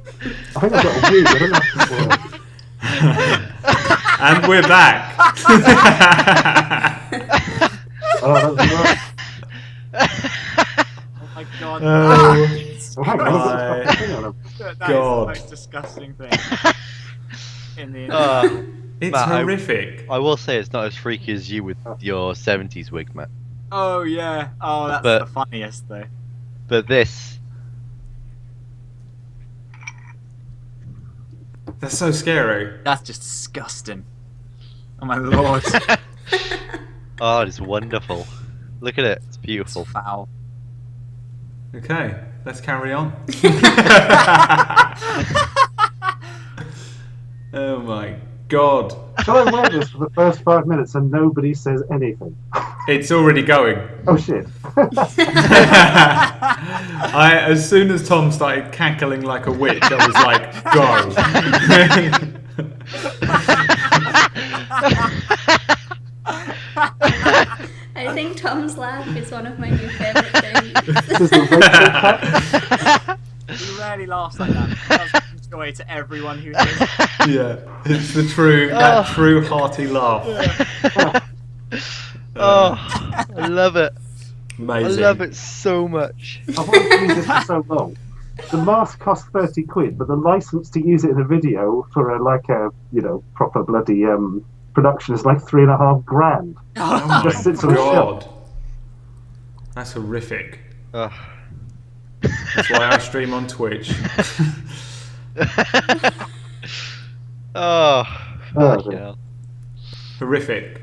I think I've got a wig. I don't know if it works. And we're back. Oh, that's right. Oh my god. Oh Oh, hang on, my I've got the thing on him. That is God. the most disgusting thing in the It's Matt, horrific. I will say it's not as freaky as you with your 70s wig, Matt. Oh yeah. Oh, that's But- the funniest though. But this, That's so scary. That's just disgusting. Oh my lord. oh, it's wonderful. Look at it, it's beautiful. Foul. Okay, let's carry on. Oh my god. Shall I wear this for the first 5 minutes and nobody says anything? It's already going. Oh shit. As soon as Tom started cackling like a witch, I was like, go. I think Tom's laugh is one of my new favourite things. This is the Rachel cut. He rarely laughs like that. It does joy to everyone who hears it. Yeah, it's the that true hearty laugh. Oh, I love it. Amazing. I love it so much. I've wanted to use this for so long. The mask costs 30 quid, but the license to use it in a video for a proper bloody production is like 3.5 grand. Oh my Just sits on a shelf. god. That's horrific. Ugh. That's why I stream on Twitch. Oh, Oh, fuck hell. Horrific.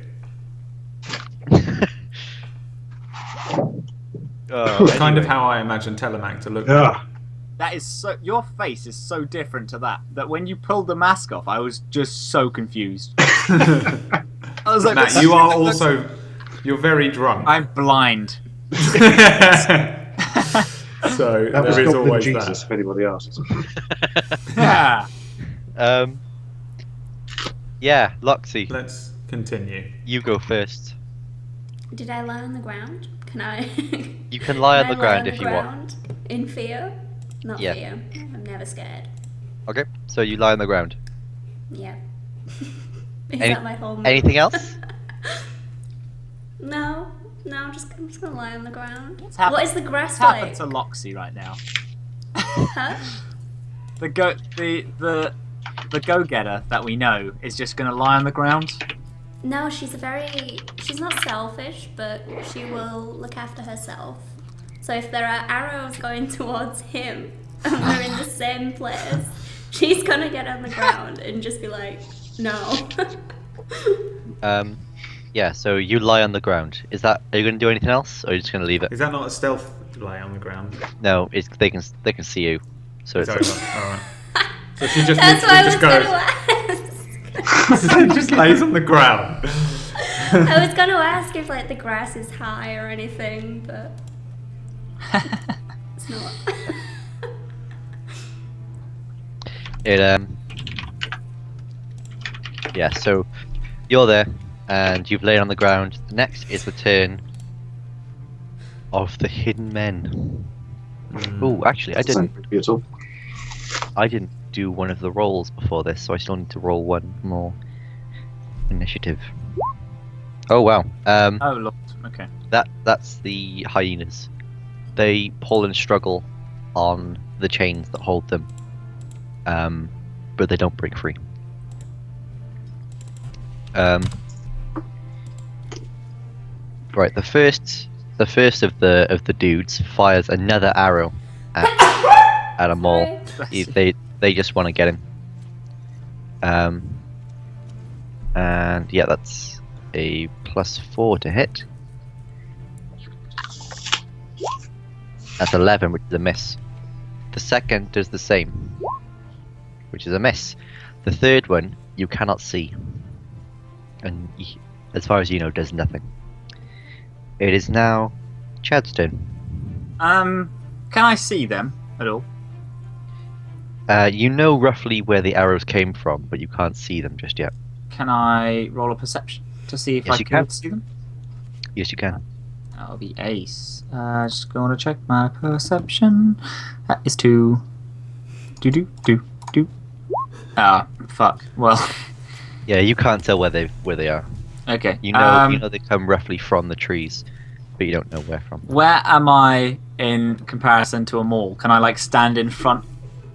Oh, Kind of anyway. how I imagine Telemac to look. Yeah. That is so. Your face is so different to that when you pulled the mask off, I was just so confused. I was like, Matt, you are also... You're very drunk. I'm blind. So That was there is Goblin always Jesus, that. if anybody asks. Yeah. Yeah, Loxy, Let's continue. you go first. Did I lie on the ground? Can I? You can lie on Can the I ground on if the you want. ground in fear? Not Yeah. fear. I'm never scared. Okay, so you lie on the ground. Yeah. Is Any- that my whole move? Anything else? No. No, I'm just gonna lie on the ground. happened- What is the grass What's like? happened to Loxy right now? Huh? The go-getter that we know is just gonna lie on the ground. No, she's not selfish, but she will look after herself. So if there are arrows going towards him and we're in the same place, she's gonna get on the ground and just be like, no. Yeah, so you lie on the ground. Are you going to do anything else, or are you just going to leave it? Is that not a stealth lay on the ground? No, they can see you. So It's it's over. Alright. So she just That's what I literally was just gonna goes. ask. She just lays on the ground. I was gonna ask if like the grass is high or anything, but it's not. Yeah, so you're there, and you've laid on the ground. Next is the turn of the hidden men. Oh, actually, I didn't do one of the rolls before this, so I still need to roll one more initiative. Oh wow. Oh lord. Okay. That's the hyenas. They pull and struggle on the chains that hold them, but they don't break free. Right, the first of the dudes fires another arrow at a mole. They just want to get him. And yeah, that's a +4 to hit. That's 11, which is a miss. The second does the same, which is a miss. The third one you cannot see, and as far as you know, does nothing. It is now Chad's turn. Can I see them at all? You know roughly where the arrows came from, but you can't see them just yet. Can I roll a perception to see if Yes, I you can can. see them? Yes, you can. That'll be ace. Just going to check my perception. That is 2. Do. Ah, fuck. Well, Yeah, you can't tell where they are. okay. You know they come roughly from the trees, but you don't know where from. Where am I in comparison to a mall? Can I like stand in front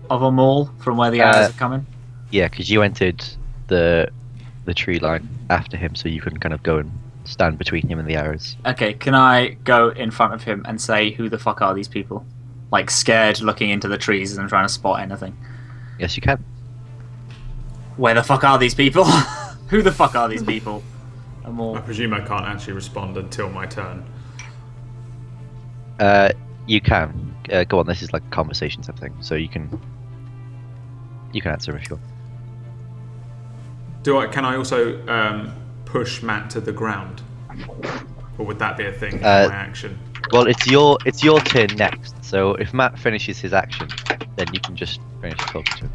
of a mall from where the arrows are coming? Yeah, because you entered the tree line after him, so you can kind of go and stand between him and the arrows. Okay, can I go in front of him and say, who the fuck are these people? Like, scared, looking into the trees and trying to spot anything. Yes, you can. Where the fuck are these people? Who the fuck are these people? I presume I can't actually respond until my turn. You can. Go on, this is like a conversation type thing, so you can answer if you want. Can I also push Matt to the ground? Or would that be a thing in my action? Well, it's your turn next, so if Matt finishes his action, then you can just finish talking to him.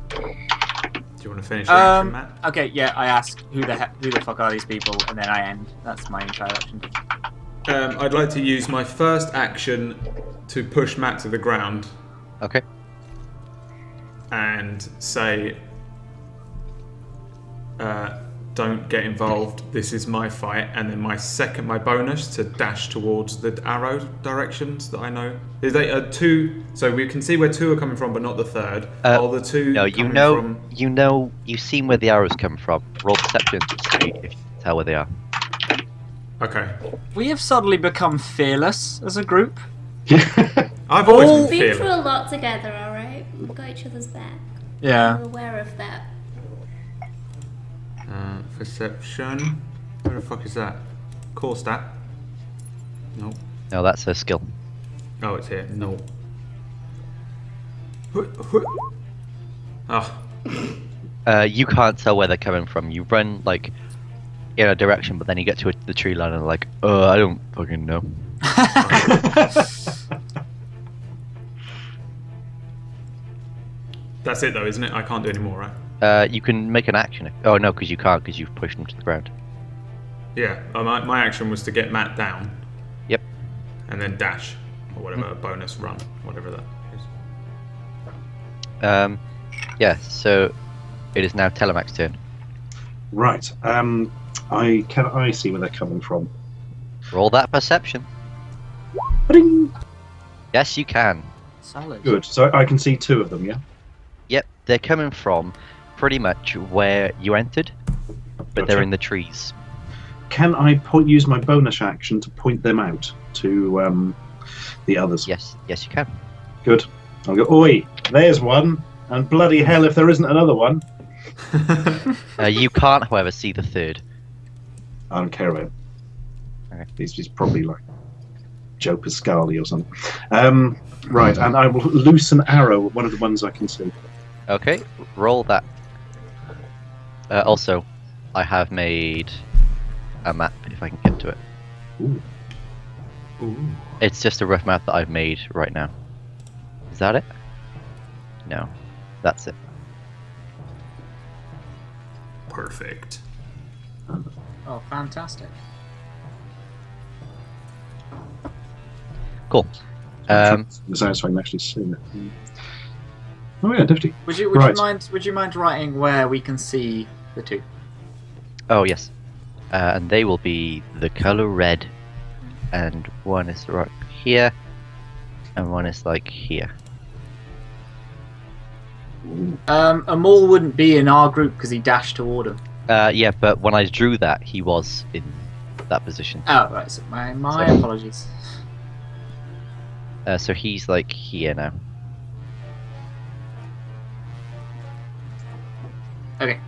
Do you want to finish your action, Matt? Okay, yeah, I ask who the fuck are these people, and then I end. That's my entire action. I'd like to use my first action to push Matt to the ground. Okay. And say, don't get involved, this is my fight. And then my bonus to dash towards the arrow directions that I know. Is they two, so we can see where two are coming from, but not the third. Are the two No, from... you've seen where the arrows come from. Roll perception to see if you can tell where they are. Okay. We have suddenly become fearless as a group. I've always We've been been through fearless. a lot together, alright? We've got each other's back. Yeah. We're aware of that. Perception. Where the fuck is that? Core stat. Nope. No, that's a skill. Oh, it's here. No. Oh. You can't tell where they're coming from. You run like in a direction, but then you get to the tree line and like, I don't fucking know. That's it though, isn't it? I can't do any more, right? You can make an action. Oh no, because you can't, because you've pushed them to the ground. Yeah. My action was to get Matt down. Yep. And then dash or whatever bonus run, whatever that is. Yeah. So it is now Telemach's turn. Right. I see where they're coming from. Roll that perception. Ba-ding! Yes, you can. Solid. Good. So I can see two of them, yeah? Yep, they're coming from pretty much where you entered, but they're Gotcha. in the trees. Can I use my bonus action to point them out to the others? Yes, you can. Good. I'll go, oi, there's one, and bloody hell if there isn't another one. You can't, however, see the third. I don't care about him. Okay. He's probably like Joe Pascali or something. Right, and I will loose an arrow at one of the ones I can see. Okay, roll that. Also, I have made a map, if I can get to it. Ooh. Ooh. It's just a rough map that I've made right now. Is that it? No, that's it. Perfect. Oh, fantastic. Cool. Besides, I can actually see it. Oh yeah, definitely. Would you mind writing where we can see the two? Oh yes, and they will be the color red, and one is right here, and one is like here. Amol wouldn't be in our group because he dashed toward him. Yeah, but when I drew that, he was in that position. Oh, right. So my apologies. So he's like here now. Okay.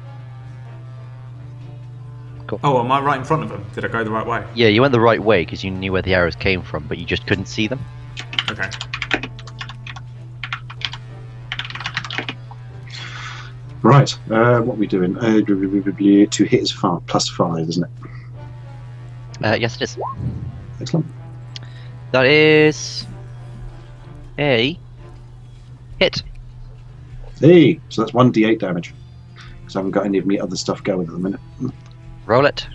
Cool. Oh, am I right in front of him? Did I go the right way? Yeah, you went the right way because you knew where the arrows came from, but you just couldn't see them. Okay. Right, what are we doing? To hit is +5, isn't it? Yes, it is. Excellent. That is a hit. Hey, so that's 1d8 damage. Because I haven't got any of my other stuff going at the minute. Roll it.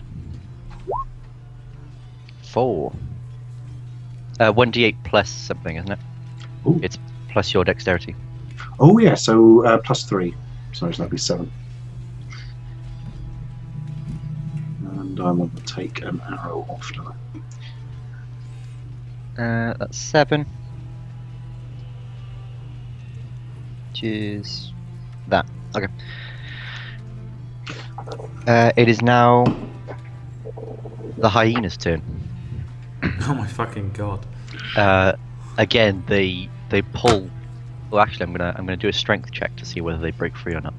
4. 1d8 plus something, isn't it? Ooh. It's plus your dexterity. Oh yeah, so +3. So that'd be 7. And I want to take an arrow off now. That's 7. Which is that. Okay. It is now the hyena's turn. Oh my fucking god. Again, they pull. Well, actually, I'm gonna do a strength check to see whether they break free or not.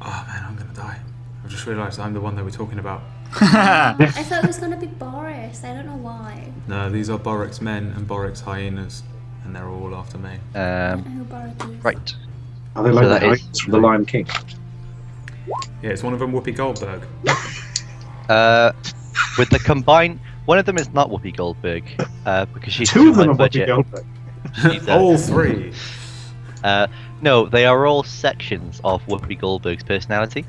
Oh man, I'm gonna die. I just realised I'm the one they were talking about. I thought it was gonna be Boris. I don't know why. No, these are Borik's men and Borik's hyenas, and they're all after me. I don't know who Boris is. Right. Are they So like that the is- hyenas from the Lion King? Yeah, it's one of them Whoopi Goldberg. With the combined, one of them is not Whoopi Goldberg, because she's Two too of them high are Whoopi budget. Goldberg. She's, All three. no, they are all sections of Whoopi Goldberg's personality.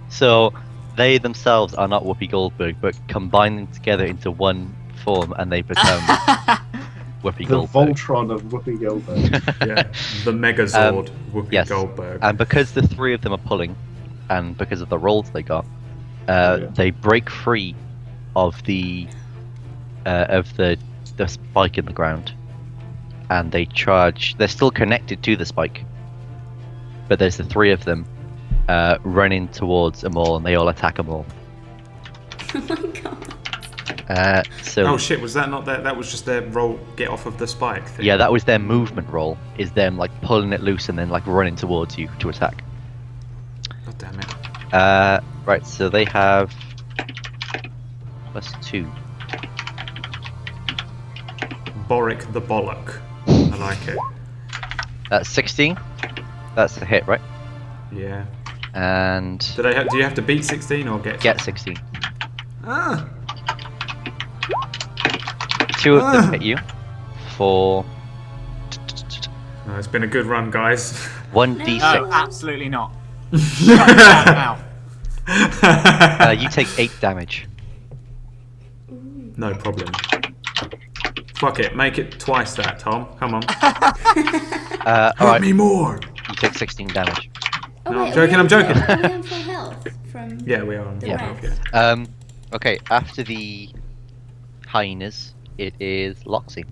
So they themselves are not Whoopi Goldberg, but combine them together into one form, and they become Whoopi The Goldberg. Voltron of Whoopi Goldberg. Yeah, the Megazord Whoopi yes. Goldberg. And because the three of them are pulling, and because of the rolls they got, they break free of the spike in the ground, and they charge. They're still connected to the spike, but there's the three of them running towards them all, and they all attack them all. Oh my god. So Oh shit, was that not that? That was just their roll, get off of the spike thing. yeah, that was their movement roll. Is them like pulling it loose and then like running towards you to attack. God damn it. Right, so they have +2. Borik the Bollock. I like it. That's 16. That's a hit, right? Yeah. And Do you have to beat 16 or get 16. Ah! 2 of them hit you for No, it's been a good run, guys. 1d6. No, absolutely not. Shut that out. You take 8 damage. No problem. Fuck it, make it twice that, Tom. Come on. Alright, me more. you take 16 damage. Oh, No, wait, I'm joking, are we I'm joking. on- Are we on full health from? Yeah, we are on The full rest. health, yeah. Okay, after the hyenas, it is Loxy.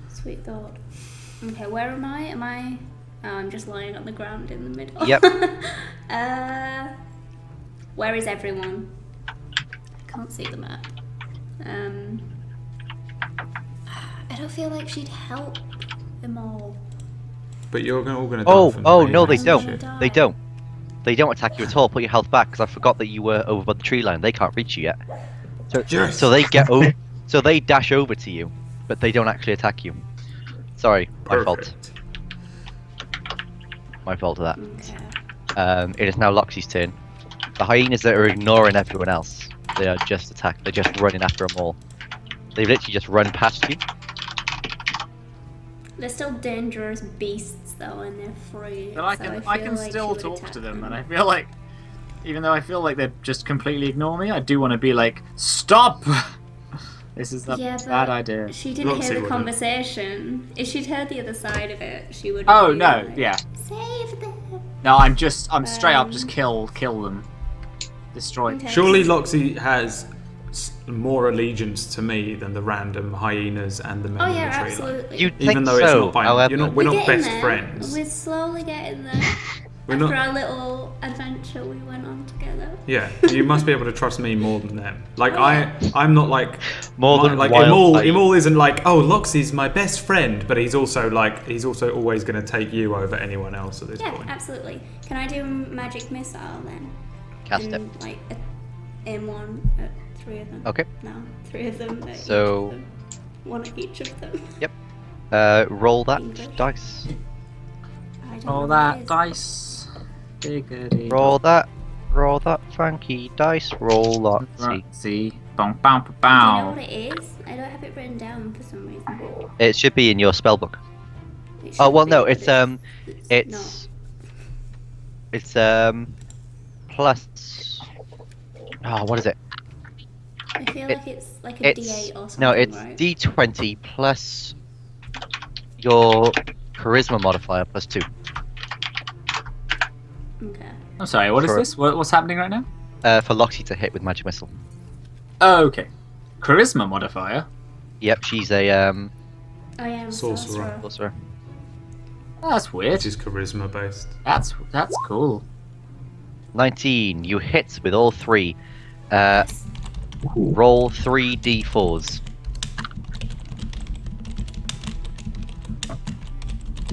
Sweet thought. Okay, where am I? Am I? Oh, I'm just lying on the ground in the middle. Yep. Where is everyone? I can't see the map. I don't feel like she'd help them all. But you're all gonna die Oh, from oh the no, they hyenas and don't. shit. They don't. They don't attack you at all. Put your health back, because I forgot that you were over by the tree line. They can't reach you yet. Yes. So they get over. So they dash over to you, but they don't actually attack you. Sorry, my fault. Perfect. My fault of that. Okay. It is now Loxy's turn. The hyenas that are ignoring everyone else, they are just attack. They're just running after them all. They literally just run past you. They're still dangerous beasts though, and they're free. But I so can, feel I can like still she would talk attack to them, and I feel like, even though I feel like they just completely ignore me, I do want to be like, stop! This is a Yeah, bad but idea. She didn't Loxy hear the wouldn't. conversation. If she'd heard the other side of it, she would. Oh be no, like, yeah. Save them. No, I'm straight up just kill them. Destroy. Okay. Surely Loxy has more allegiance to me than the random hyenas and the men Oh in yeah, the tree line. absolutely. You'd Even think though it's so, not by however, we're not getting best there. friends. We're slowly getting there. We're After not. our little adventure we went on together. Yeah, you must be able to trust me more than them. Like Oh, yeah. I'm not like More than like Wild Imul isn't like, oh, Loxy's my best friend, but he's also always going to take you over anyone else at this Yeah, point. absolutely. Can I do magic missile then? Cast it. And, like aim one at 3 of them. Okay. No, 3 of them. At So- each of them. 1 at each of them. Roll that English. dice. I don't Roll know what that it is. dice. Diggity. Roll that. Roll that funky dice. Roll that. See. See. Bow, bow, Do you know bow. what it is? I don't have it written down for some reason. It should be in your spellbook. It Oh should well, be, no. but It's It's plus. Oh, what is it? I feel it- like it's like a It's D8 or something. no. It's right? D20 plus your charisma modifier +2. Okay. I'm sorry, what is For- this? What's happening right now? For Loxy to hit with magic missile. Oh, okay. Charisma modifier? Yep, she's a Oh yeah, I'm Sorcerer. sorcerer. Oh, that's weird. Which is charisma based. That's cool. 19. You hit with all 3. Ooh. Roll 3 d4s.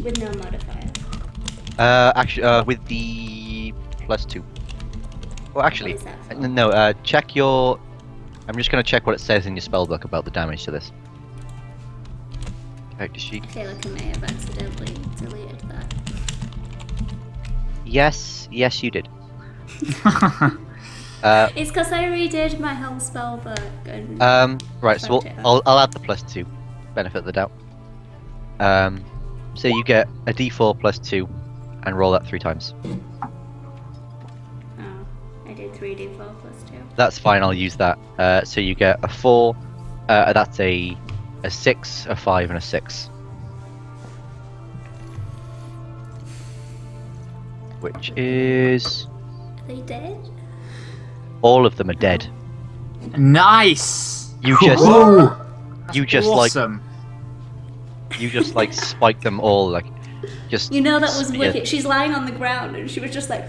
With no modifier. Actually, with the +2. Well, actually, What is that for? no. Check your. I'm just gonna check what it says in your spellbook about the damage to this. Character sheet. I feel like I may have accidentally deleted that. Yes, you did. It's because I redid my whole spell book and Right. So Fucked it I'll add the +2. Benefit of the doubt. So you get a d4 +2, and roll that 3 times. oh, I did 3d4 plus 2. That's fine. I'll use that. So you get a 4. That's a 6, a 5, and a 6. Which is Are they dead? all of them are dead. Nice! You just Whoa! you just Awesome. like spike them all like just. You know that was yeah, wicked. She's lying on the ground and she was just like.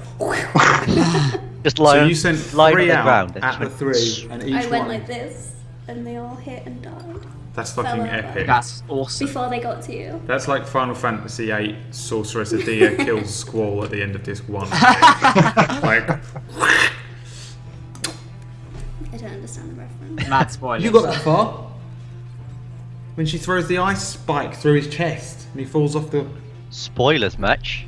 Just So lie. you sent lie on 3 the out ground and at the just went 3, and each I went one. like this, and they all hit and died That's fell fucking over. epic. That's awesome. before they got to you. That's like Final Fantasy VIII Sorceress Adia kills Squall at the end of Disc 1. Like, I don't understand the reference. Mad spoilers. you got that far? When she throws the ice spike through his chest and he falls off the. Spoilers match.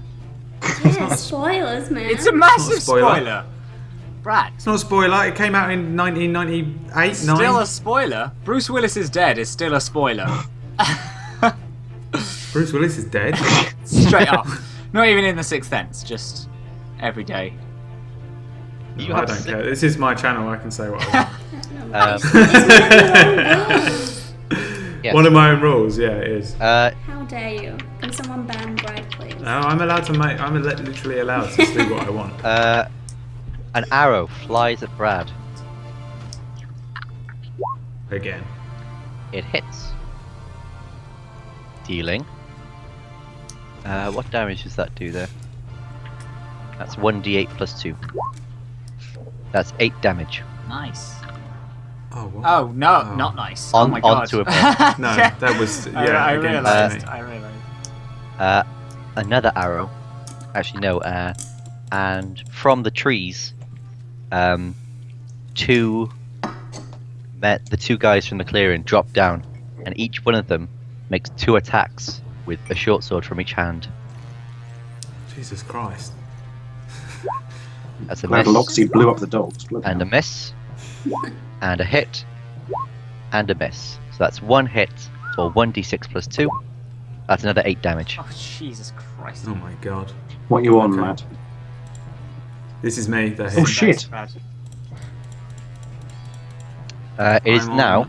Yeah, spoilers, man. It's a massive spoiler. spoiler. Brad. It's not a spoiler, it came out in 1998 Still 9. a spoiler. Bruce Willis is dead is still a spoiler. Bruce Willis is dead. Straight up. Not even in The Sixth Sense, just every day. You I have don't six- care. This is my channel, I can say what I Um, yes. want. One of my own rules, yeah, it is. How dare you? Can someone ban Bride, please? No, I'm allowed to make. I'm literally allowed to do what I want. An arrow flies at Brad. Again. It hits. Dealing. What damage does that do there? That's 1d8 plus 2. That's 8 damage. Nice. Oh, what? Oh no, Oh. not nice. On- oh my god. onto a No, Yeah. that was. Yeah, I again, realised. Jamie. I realised. Another arrow. Actually, no. And from the trees, the 2 guys from the clearing drop down, and each one of them makes 2 attacks with a short sword from each hand. Jesus Christ. That's a Glad miss, Loxy blew up the dogs. Bloody and a hell. miss, and a hit, and a miss. So that's 1 hit for 1d6 plus 2. That's another 8 damage. Oh Jesus Christ. Oh my god. What you on, Okay. Matt? This is me. The Oh, shit. Brad. It is now.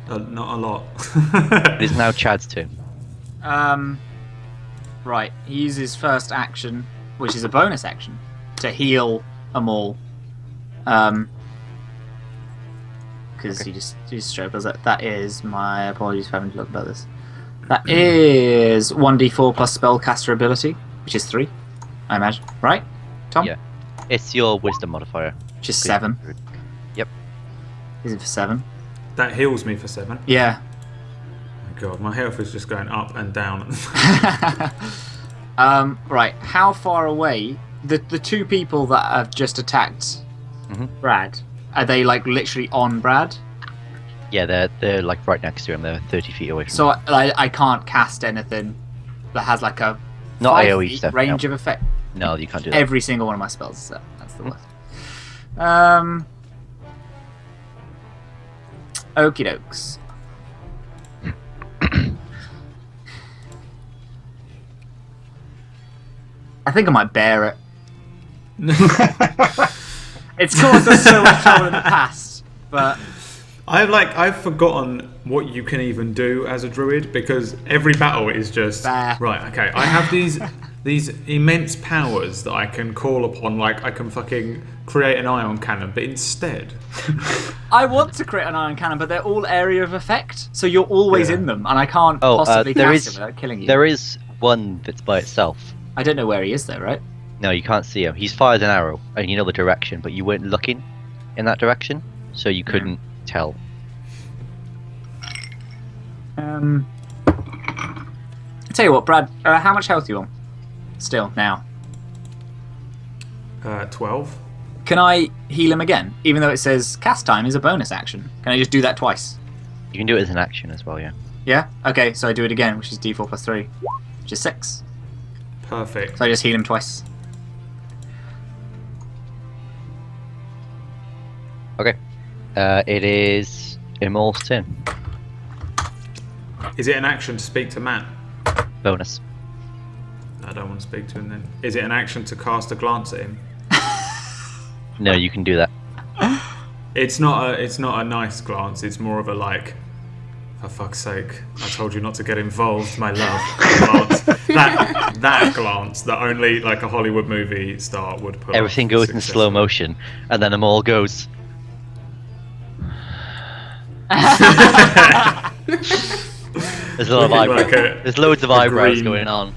Not a lot. It is now Chad's turn. Right. He uses first action, which is a bonus action, to heal them all. Because he just straight does that. That is my apologies for having to look about this. That is 1d4 plus spellcaster ability, which is 3, I imagine. Right, Tom? Yeah. It's your wisdom modifier. Which is 7. Yep. Is it for 7? That heals me for 7. Yeah. Oh my god, my health is just going up and down. Right. How far away? The 2 people that have just attacked Mhm. Brad, are they like literally on Brad? Yeah, they're like right next to him. They're 30 feet away from him. So I can't cast anything that has like a Not 5 AoE feet stuff, range no. of effect. No, you can't do that. Every single one of my spells is that. That's the worst. Okie dokes. I think I might bear it. It's caused us so much trouble in the past, but I've forgotten what you can even do as a druid because every battle is just Bah. right. Okay, I have these immense powers that I can call upon. Like I can fucking create an ion cannon, but instead, I want to create an iron cannon, but they're all area of effect, so you're always Yeah. in them, and I can't Oh, possibly there cast is it without killing you. there is one that's by itself. I don't know where he is, though, right? No, you can't see him. He's fired an arrow, and you know the direction, but you weren't looking in that direction, so you couldn't tell. I tell you what, Brad. How much health you on? Still now. 12. Can I heal him again, even though it says cast time is a bonus action? Can I just do that twice? You can do it as an action as well, yeah. Yeah. Okay, so I do it again, which is D4 plus 3, which is 6. Perfect. So I just heal him twice. Okay. It is Imol's turn. Is it an action to speak to Matt? Bonus. I don't want to speak to him then. Is it an action to cast a glance at him? No, you can do that. It's not a nice glance. It's more of a like, for fuck's sake, I told you not to get involved, my love. Glance. That glance that only like a Hollywood movie star would put. Everything goes in slow motion, and then Imol goes. There's a lot of Looking like eyebrows. There's loads of a eyebrows green- going on.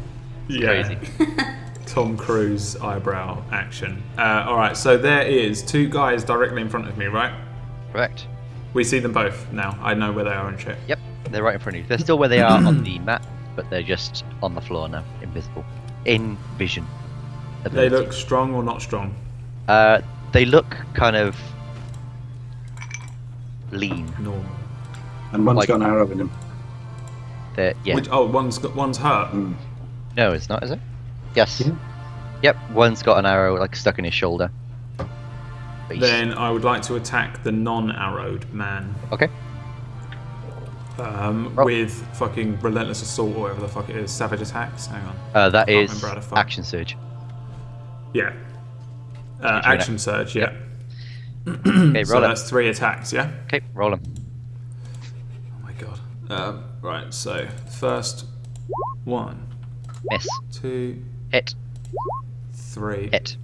Yeah. Crazy. Tom Cruise eyebrow action. All right, so there is 2 guys directly in front of me, right? Correct. We see them both now. I know where they are and shit. Yep, they're right in front of you. They're still where they are on the map, but they're just on the floor now, invisible. In vision. They ability. look strong or not strong? They look kind of lean. Normal. And one's Like- got an arrow in him. They're yeah. One's hurt. No, it's not, is it? Yes. Yeah. Yep, one's got an arrow like stuck in his shoulder. But he's- Then I would like to attack the non-arrowed man Okay. with fucking relentless assault or whatever the fuck it is. Savage attacks. Hang on. That Can't is remember how to fuck. action surge. Yeah. Action surge. Yeah. Okay, So roll it. that's 3 attacks. Yeah. Okay, roll him. Oh my god. Right. So first 1, Miss. 2, Hit. 3. Hit.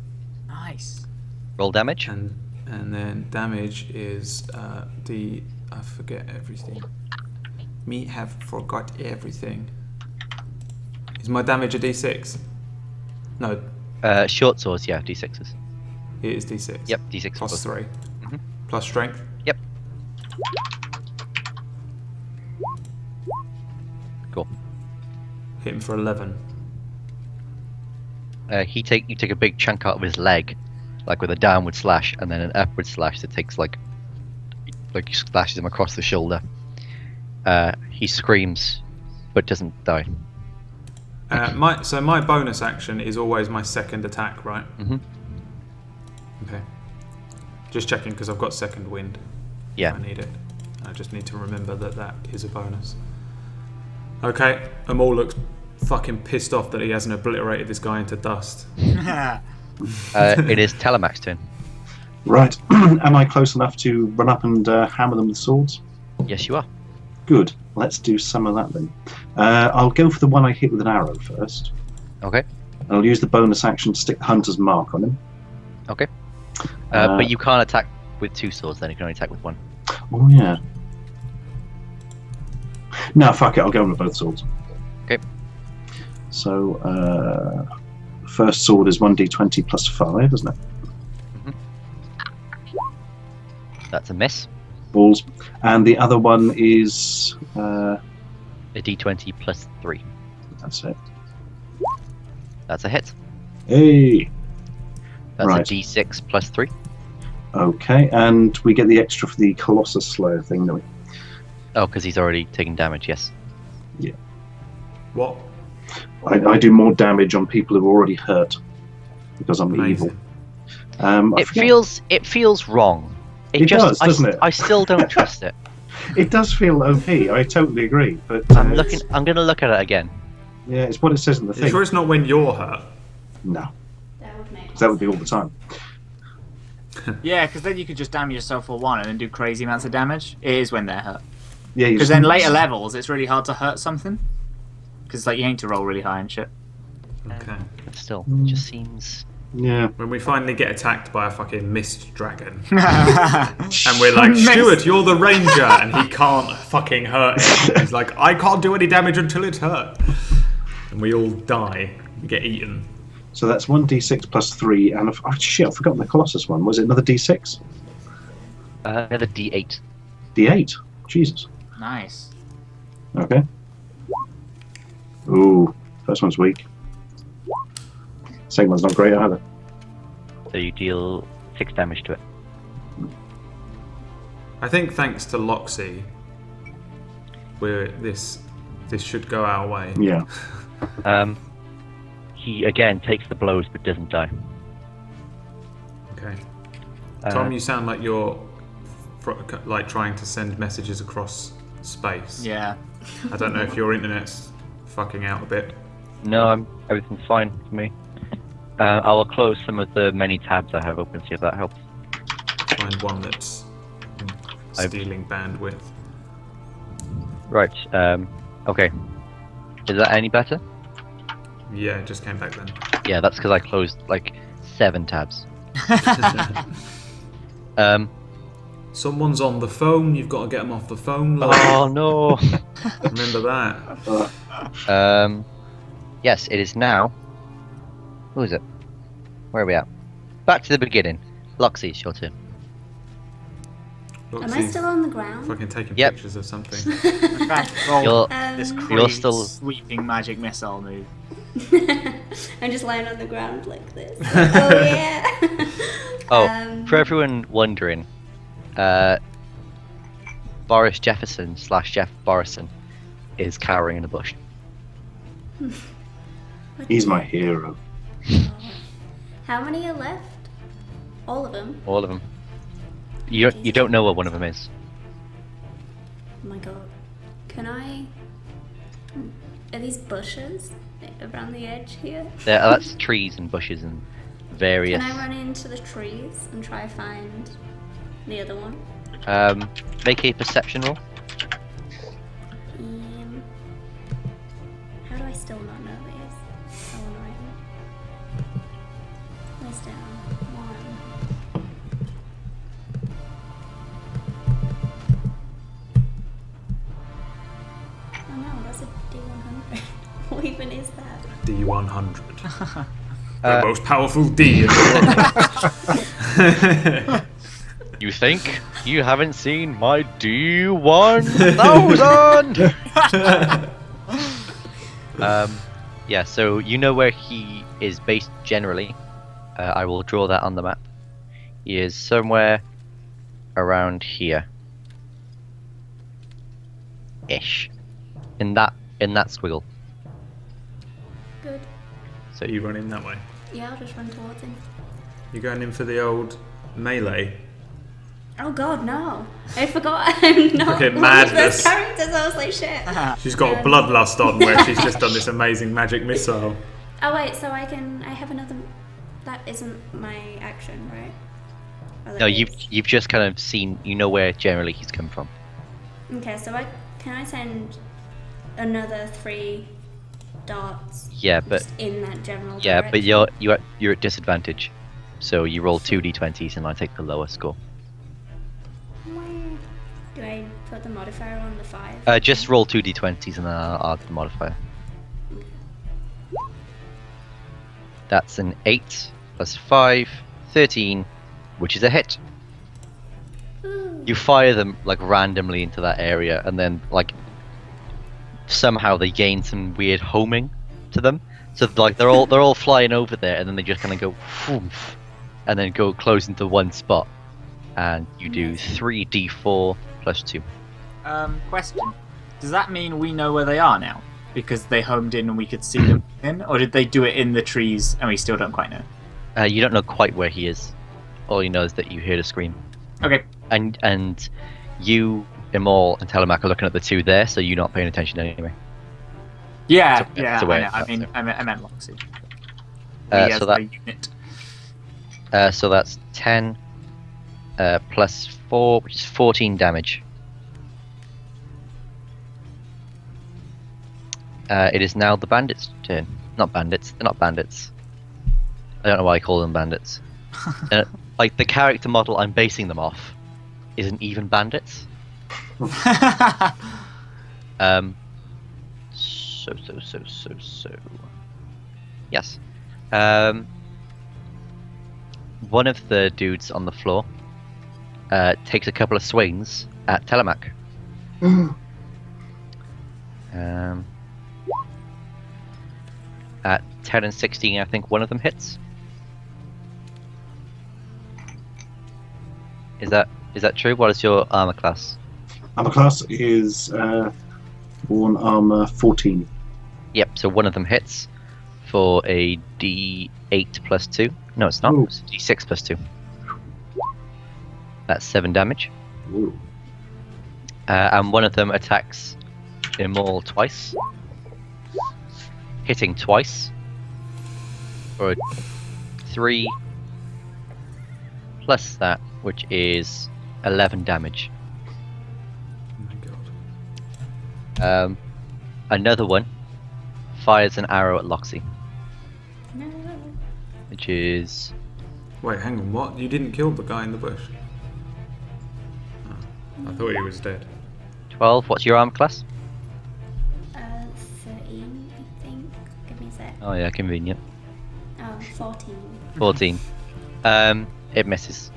Nice. Roll damage. And then damage is I forget everything. Me have forgot everything. Is my damage a d6? No, Short swords, yeah, d6s. it is d6. Yep, d6 Plus 3. Mhm. Plus strength. Yep. Cool. Hit him for 11. You take a big chunk out of his leg, like with a downward slash, and then an upward slash that takes like slashes him across the shoulder. He screams, but doesn't die. My bonus action is always my second attack, right? Mhm. Okay. Just checking because I've got second wind. Yeah. I need it. I just need to remember that is a bonus. Okay. Amol looks fucking pissed off that he hasn't obliterated this guy into dust. It is Telemach's turn. Right. Am I close enough to run up and hammer them with swords? Yes, you are. Good. Let's do some of that then. I'll go for the one I hit with an arrow first. Okay. I'll use the bonus action to stick the hunter's mark on him. Okay. But you can't attack with 2 swords. Then you can only attack with 1. Oh yeah. No, fuck it. I'll go in with both swords. Okay. So, first sword is 1d20 plus 5, isn't it? That's a miss. Balls. And the other one is... A d20 plus 3. that's it. That's a hit. Hey! That's Right. a d6 plus 3. Okay, and we get the extra for the Colossus Slayer thing, don't we? Oh, because he's already taken damage. Yes. What? I do more damage on people who are already hurt because I'm evil. Amazing. It feels wrong. It does, doesn't it? I still don't trust it. It does feel OP. I totally agree. But I'm going to look at it again. Yeah, it's what it says in the You thing. sure it's not when you're hurt? No, That would make 'cause that would be all the time. Yeah, because then you could just damage yourself for 1 and then do crazy amounts of damage. It is when they're hurt. Yeah, Because then later levels, it's really hard to hurt something. Because like you need to roll really high and shit. Okay. But still, it just seems. Yeah. When we finally get attacked by a fucking mist dragon, and and we're like, Stuart, you're the ranger, and he can't fucking hurt him. He's like, I can't do any damage until it's hurt. And we all die. We get eaten. So that's 1d6 plus 3, and shit, I've forgotten the Colossus one. Was it another d6? Another D8. D8. Jesus. Nice. Okay. Ooh, first one's weak. Second one's not great either. So you deal 6 damage to it. I think thanks to Loxy, this should go our way. Yeah. He again takes the blows but doesn't die. Okay. Tom, you sound like you're like trying to send messages across space. Yeah. I don't know if your internet's fucking out a bit. No, everything's fine for me. I will close some of the many tabs I have open, see if that helps. Find one that's stealing bandwidth. Right. Okay. Is that any better? Yeah, it just came back then. Yeah, that's because I closed like 7 tabs. Someone's on the phone. You've got to get them off the phone. Like. Oh no. Remember that. Yes, it is now. Who is it? Where are we at? Back to the beginning. Loxy, it's your turn. Am I still on the ground? Fucking taking Yep. pictures of something. Okay, roll You're- this Um, You're crazy still- sweeping magic missile move. I'm just lying on the ground like this. Oh yeah. Oh, for everyone wondering, Boris Jefferson / Jeff Borison is cowering in a bush. He's my hero. How many are left? All of them. All of them. You don't know what one of them is. Oh my god. Can I? Are these bushes around the edge here? That's trees and bushes and various. Can I run into the trees and try find the other one? Make a perception roll. How do I still not know these? So annoying. Where's down? 1. Oh no, that's a D100. What even is that? D100. The most powerful D in the world. You think you haven't seen my D1000? Yeah, so you know where he is based generally. I will draw that on the map. He is somewhere around here. Ish. In that squiggle. Good. So you run in that way. Yeah, I'll just run towards him. You're going in for the old melee. Oh god, no. I forgot I'm not Okay, one of madness. those characters. I was like, shit. She's got a bloodlust on where she's just done this amazing magic missile. Oh wait, so I have another. That isn't my action, right? Oh, No, that you've is. just kind of seen. You know where generally he's come from. Okay, so can I send another 3 darts? Yeah, but Just in that general. yeah, but direction? you're at disadvantage. So you roll 2d20s and I take the lower score. Where? Do I put the modifier on the 5? Just roll 2d20s and then I'll add the modifier. That's an 8 plus 5, 13, which is a hit. Ooh. You fire them like randomly into that area, and then like somehow they gain some weird homing to them. So like they're all flying over there, and then they just kind of go, whoomph, and then go close into one spot, and you do 3d4 plus 2. Question. Does that mean we know where they are now? Because they homed in and we could see them in? Or did they do it in the trees and we still don't quite know? You don't know quite where he is. All you know is that you heard a scream. Okay. And you, Imal, and Telemac are looking at the two there, so you're not paying attention anyway. Yeah, So- yeah, so I where- know. I meant Loxy. So We as that a unit. so that's 10 plus 4, which is 14 damage. It is now the bandits' turn. Not bandits. They're not bandits. I don't know why I call them bandits. Like the character model I'm basing them off isn't even bandits. So. Yes. One of the dudes on the floor takes a couple of swings at Telemac. At 10 and 16, I think one of them hits. Is that true? What is your armor class? Armor class is born armor 14. Yep, so one of them hits for a D8 plus 2. No, it's not. Ooh. It's D6 plus 2. That's 7 damage. Ooh. And one of them attacks Immoral twice. Hitting twice. For a 3 plus that, which is 11 damage. Oh my god. Another one fires an arrow at Loxy, No. which is Wait, hang on, what? You didn't kill the guy in the bush? Oh, I thought he was dead. 12. What's your armor class? 13, I think. Give me a sec. Oh yeah, convenient. Oh, 14. 14. It misses.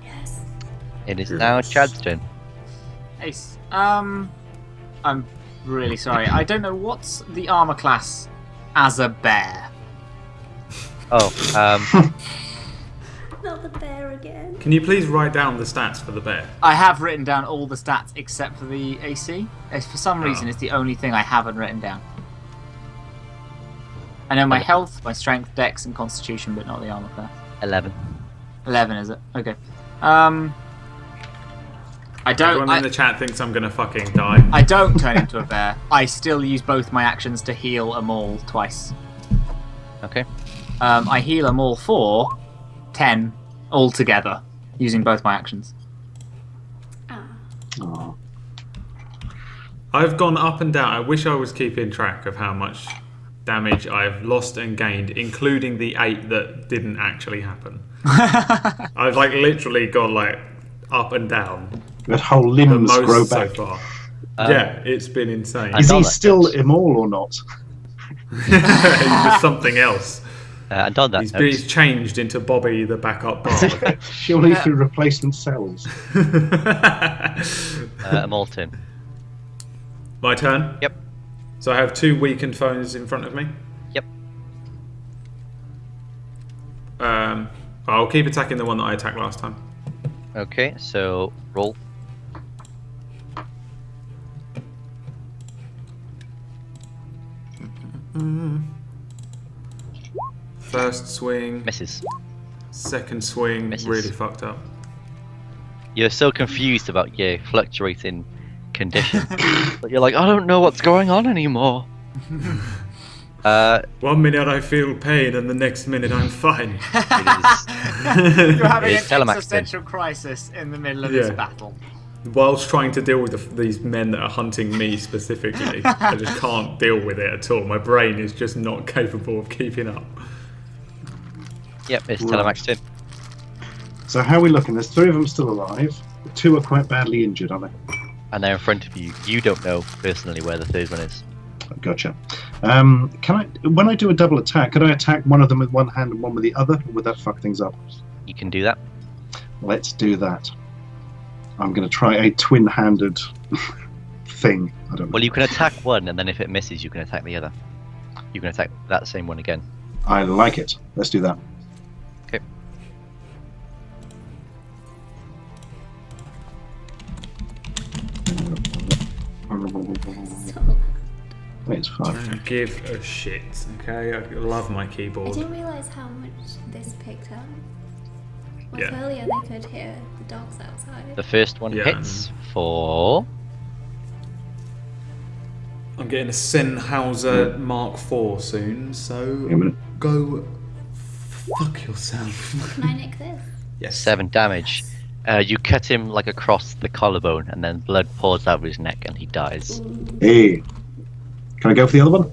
Yes. It is now Chad's turn. Ace. I'm really sorry. I don't know what's the armor class as a bear. Oh, Not the bear again. Can you please write down the stats for the bear? I have written down all the stats except for the AC. For some reason, it's the only thing I haven't written down. I know my health, my strength, dex, and constitution, but not the armor class. 11. 11, is it? Okay. I don't. Everyone in the chat thinks I'm gonna fucking die. I don't turn into a bear. I still use both my actions to heal a maul twice. Okay. I heal a maul for 10 altogether, using both my actions. Ah. Oh. I've gone up and down. I wish I was keeping track of how much damage I've lost and gained, including the 8 that didn't actually happen. I've like literally gone like up and down. That whole The limbs most grow so back. far. Yeah, it's been insane. Is he Donna, still yes. immoral or not? He's just something else. And on that note, He's changed into Bobby the backup bard. Surely through replacement cells. Molten. My turn? Yep. So I have 2 weakened foes in front of me. Yep. I'll keep attacking the one that I attacked last time. Okay, so roll. First swing, Misses. second swing, Misses. really fucked up. You're so confused about your fluctuating condition. But you're like, I don't know what's going on anymore. 1 minute I feel pain and the next minute I'm fine. You're having It's an Telemac's existential crisis in the middle of Yeah. this battle. Whilst trying to deal with these men that are hunting me specifically, I just can't deal with it at all. My brain is just not capable of keeping up. Yep, it's Right. Telemac's turn. So how are we looking? There's 3 of them still alive. 2 are quite badly injured, aren't they? And they're in front of you. You don't know personally where the third one is. Gotcha. Can I, when I do a double attack, could I attack one of them with one hand and one with the other? Or would that fuck things up? You can do that. Let's do that. I'm going to try a twin-handed thing. I don't know. Well, you can attack one, and then if it misses, you can attack the other. You can attack that same one again. I like it. Let's do that. Okay. It's fine. Don't give a shit, okay? I love my I keyboard. didn't realise how much this picked up. Like Yeah. earlier they could hear the dogs outside. The first one Yeah. hits for... I'm getting a Sennheiser Mark IV soon, so Yeah, but- go fuck yourself. Can I nick this? Yes. 7 damage. You cut him like across the collarbone, and then blood pours out of his neck, and he dies. Hey, can I go for the other one?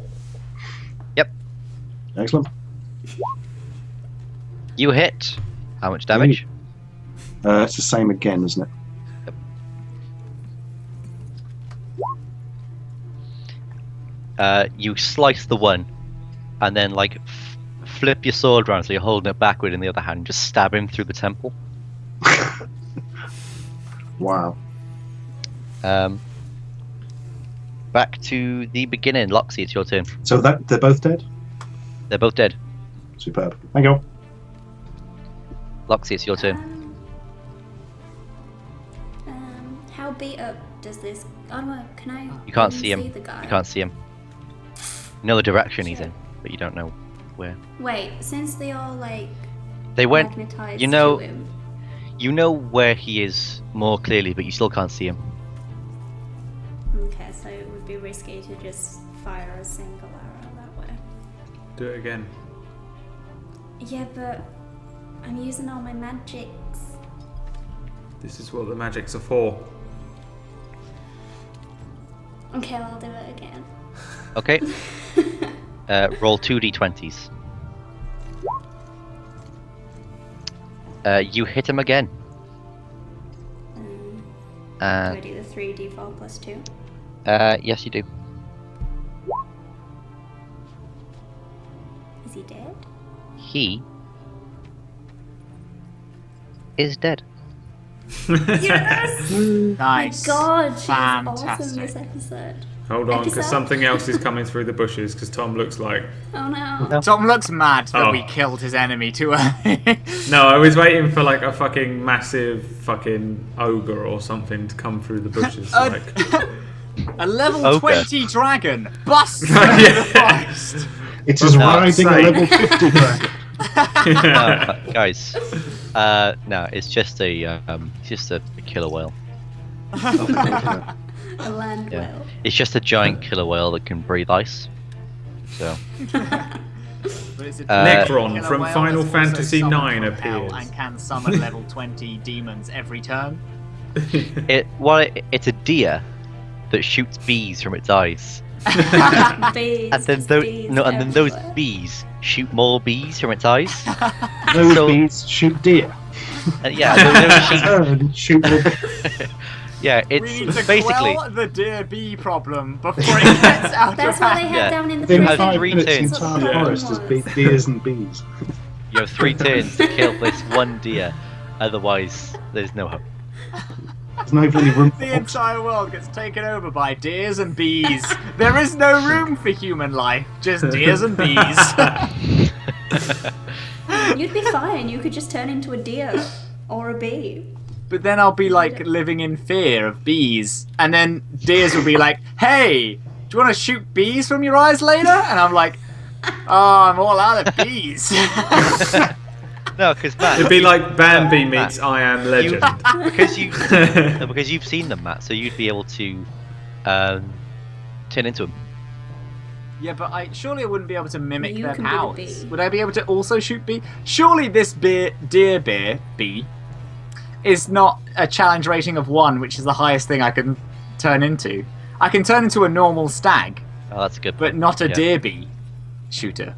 Yep. Excellent. You hit. How much damage? It's the same again, isn't it? You slice the one, and then like flip your sword around so you're holding it backward in the other hand, and just stab him through the temple. Wow. Back to the beginning. Loxy, it's your turn. So they're both dead? They're both dead. Superb. Thank you. Loxy, it's your turn. How beat up does this? Oh no, can I? You can't even see him. the guy? You can't see him. You know the direction he's in, but you don't know where. Wait, since they all like They went. magnetized You know. to him. You know where he is more clearly, but you still can't see him. Okay, so it would be risky to just fire a single arrow that way. Do it again. Yeah, but I'm using all my magics. This is what the magics are for. Okay, I'll do it again. Okay. Roll 2d20s. You hit him again. Do Uh, I do the 3d4 plus 2? yes, you do. Is he dead? He is dead. Yes! Nice. God, she's awesome Fantastic. this episode. Hold on, because Episode? something else is coming through the bushes. Because Tom looks like. Oh no. Tom looks mad that Oh. we killed his enemy too early. No, I was waiting for like a fucking massive fucking ogre or something to come through the bushes. Like. A level Ogre. 20 dragon busts through Yeah. the forest. It is riding a sake. level 50 dragon. Guys, no, it's just a killer whale. A land Yeah. whale. It's just a giant killer whale that can breathe ice. So, But it's a Necron killer from whale Final that's also Fantasy summoned IX from hell appears. and can summon level 20 demons every turn. it's a deer that shoots bees from its eyes, Bees, and then just those bees those everywhere. bees shoot more bees from its eyes. Those So- bees shoot deer. And those sheep, Turn, shoot the yeah, We need it's to basically quell the deer bee problem before it gets out That's of what they hand. had Yeah. down in the Within have prison. 5 three minutes, the turns. That's what entire the forest problem is was. deers and bees. you have 3 turns to kill this one deer. Otherwise, there's no hope. There's not even any room for The entire world gets taken over by deers and bees. There is no room for human life, just deers and bees. You'd be fine. You could just turn into a deer or a bee. But then I'll be like living in fear of bees, and then deers will be like, "Hey, do you want to shoot bees from your eyes later?" And I'm like, "Oh, I'm all out of bees." No, because Matt, It'd be like Bambi Matt, meets I Am Legend. because you've seen them, Matt, so you'd be able to turn into them. Yeah, but surely I wouldn't be able to mimic You their can be the powers. bee. Would I be able to also shoot bee? Surely this deer bee is not a challenge rating of 1, which is the highest thing I can turn into. I can turn into a normal stag, Oh, that's a good. but not a Yeah. deer bee shooter.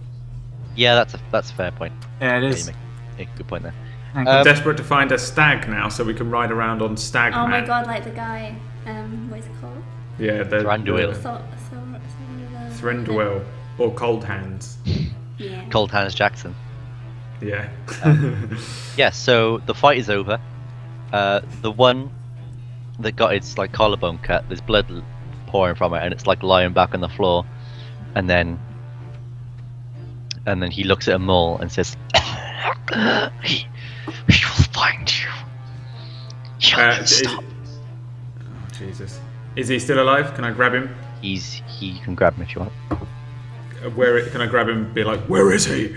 Yeah, that's a fair point. Yeah, it Yeah, is. you make a good point there. Thank I'm you. desperate to find a stag now so we can ride around on Stag Oh my Man. god, like the guy. What's it called? Yeah, the Thranduil. Thranduil or Cold Hands. Yeah. Cold Hands Jackson. Yeah. Yeah, so the fight is over. The one that got its like collarbone cut, there's blood pouring from it, and it's like lying back on the floor. And then he looks at them all and says, "He will find you. He'll stop." Oh, Jesus. Is he still alive? Can I grab him? He can grab him if you want. Can I grab him and be like, where is he?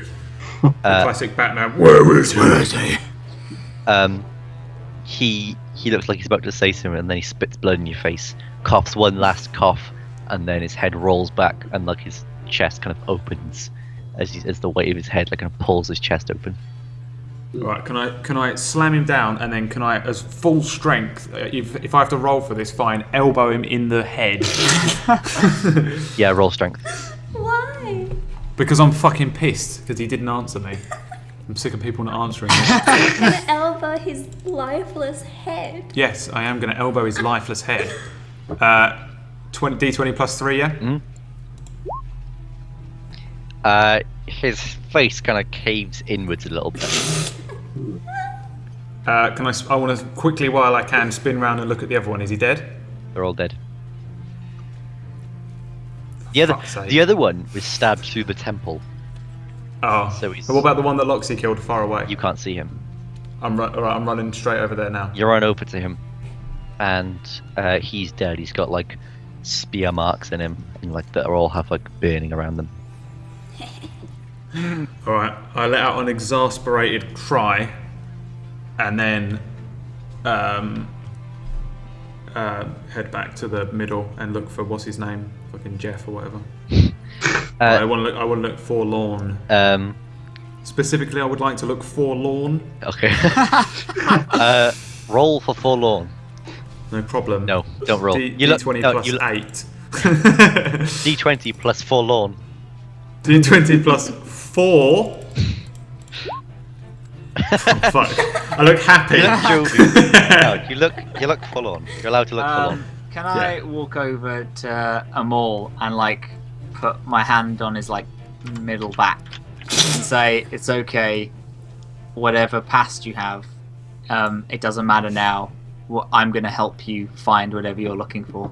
Uh, Classic Batman. Where is he? He looks like he's about to say something, and then he spits blood in your face, coughs one last cough, and then his head rolls back, and like his chest kind of opens as the weight of his head like kind of pulls his chest open. Right, can I slam him down and then can I, as full strength, if I have to roll for this, fine, elbow him in the head? Yeah, roll strength. Why? Because I'm fucking pissed because he didn't answer me. I'm sick of people not answering me. You're gonna elbow his lifeless head. Yes, I am going to elbow his lifeless head. 20 D20 plus 3, yeah? His face kind of caves inwards a little bit. I want to quickly, while I can, spin round and look at the other one. Is he dead? They're all dead. Fuck's sake. The other one was stabbed through the temple. Oh. So he's- But what about the one that Loxy killed far away? You can't see him. Alright, I'm running straight over there now. You run over to him, and he's dead. He's got like spear marks in him, and like that all have like burning around them. Alright, I let out an exasperated cry, and then head back to the middle and look for what's his name, fucking Jeff or whatever. I want to look forlorn. Specifically, I would like to look forlorn. Okay. Roll for forlorn. No problem. No, don't roll. D20 no, plus you 8. D20 plus forlorn. D20 plus 4. Oh, fuck. I look happy. No, you look forlorn. You're allowed to look forlorn. Can I walk over to Amol and like put my hand on his like middle back and say, "It's okay, whatever past you have, it doesn't matter now. I'm gonna help you find whatever you're looking for."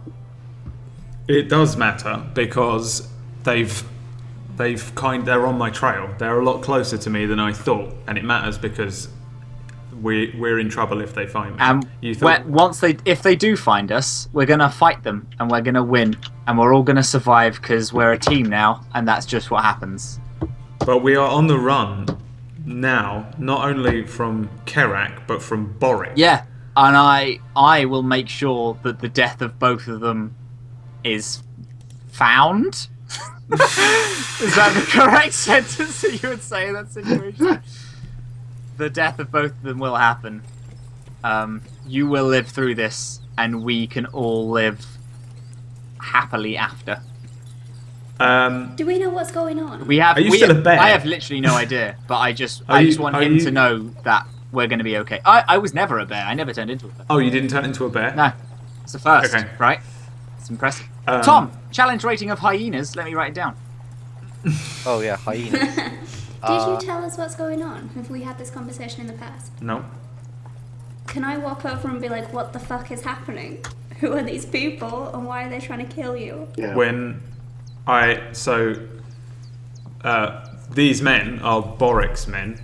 It does matter because they're on my trail. They're a lot closer to me than I thought, and it matters because we're in trouble if they find me. And if they do find us, we're gonna fight them and we're gonna win and we're all gonna survive because we're a team now, and that's just what happens. But we are on the run now, not only from Kerak but from Boric. Yeah, and I will make sure that the death of both of them is found. Is that the correct sentence that you would say in that situation? The death of both of them will happen. You will live through this, and we can all live happily after. Do we know what's going on? Are you still a bear? I have literally no idea, but I just want are him you- to know that we're going to be okay. I was never a bear. I never turned into a bear. Oh, you didn't turn into a bear? No, it's the first, Okay. right? It's impressive. Um, Tom, challenge rating of hyenas. Let me write it down. Oh yeah, hyenas. Did you tell us what's going on? Have we had this conversation in the past? No. Can I walk over and be like, what the fuck is happening? Who are these people and why are they trying to kill you? Yeah. When these men are Boric's men,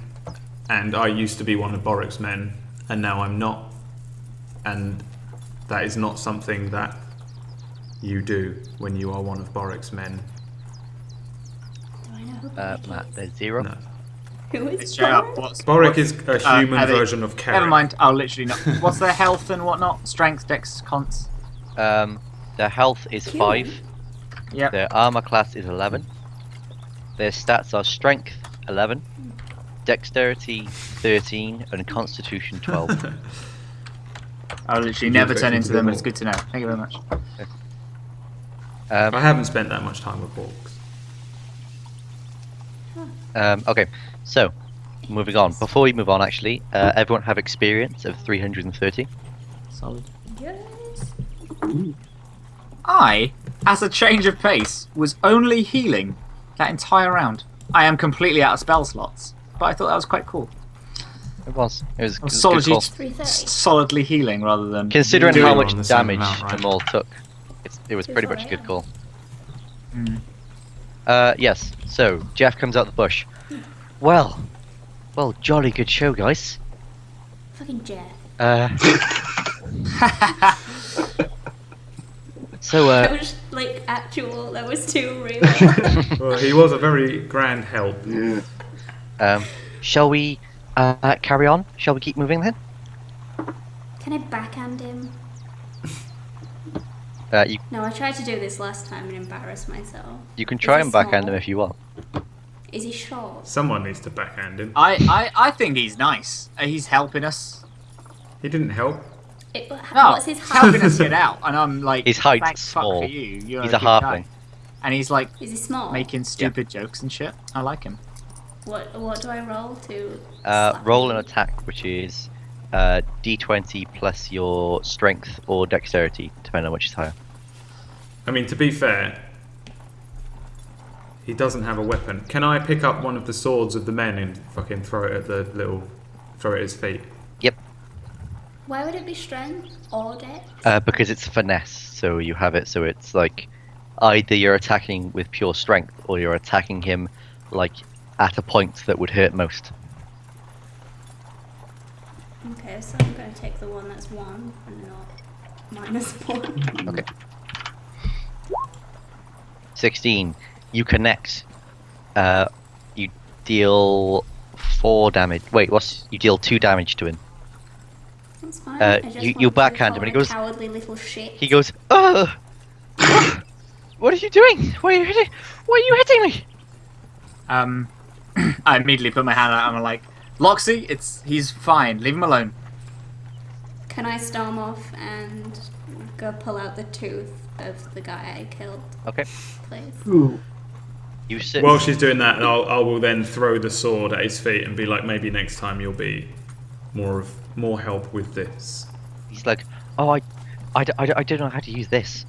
and I used to be one of Boric's men, and now I'm not. And that is not something that you do when you are one of Boric's men. Do I know who Boric Matt, is? there's 0. No. Who is It's straight up. Boric? What's Boric is a human Heavy. version of Kerak. Never mind. I'll literally not. What's their health and whatnot? Strength, dex, cons. Their health is 5. Yep. Their armor class is 11. Their stats are strength 11, dexterity 13, and constitution 12. I'll literally never turn into them, but it's good to know. Thank you very much. I haven't spent that much time with orcs. Okay, so moving on. Before we move on, actually, everyone have experience of 330. Solid. Yes. I, as a change of pace, was only healing that entire round. I am completely out of spell slots, but I thought that was quite cool. It was. It was a good Solidly, call. 330. solidly healing rather than Considering Doing how it much on the same damage amount, right? them all took, it was pretty much a good call. Mm. Yes. So Jeff comes out the bush. Well, jolly good show, guys. Fucking Jeff. So That was like actual, that was too real. Well, he was a very grand help. Yeah. shall we carry on? Shall we keep moving then? Can I backhand him? You No, I tried to do this last time and embarrass myself. can try Is and it backhand small? him if you want. Is he short? Someone needs to backhand him. I think he's nice. He's helping us. He didn't help. No, What's his he's height? helping us get out, and I'm like, His height's thank small. fuck for you. You're He's a a good guy. halfling. And he's like Is he small? making stupid jokes and shit. I like him. What do I roll to? Roll an attack, which is d20 plus your strength or dexterity, depending on which is higher. I mean, to be fair, he doesn't have a weapon. Can I pick up one of the swords of the men and fucking throw it at his feet? Yep. Why would it be strength or dex? Because it's finesse, so you have it so it's like either you're attacking with pure strength or you're attacking him like at a point that would hurt most. Okay, so I'm going to take the one that's 1 and not -1. Okay. 16. You connect. You deal 4 damage. Wait, you deal 2 damage to him. That's fine. Uh, I just you wanted to backhand him call and he goes- Cowardly little shit. He goes, "Oh, what are you doing? Why are you hitting? Why are you hitting me?" I immediately put my hand out and I'm like, Loxy, he's fine. Leave him alone. Can I storm off and go pull out the tooth of the guy I killed, Okay. please? Ooh. You sit. While she's doing that, I will then throw the sword at his feet and be like, maybe next time you'll be more help with this. He's like, "Oh, I don't know how to use this."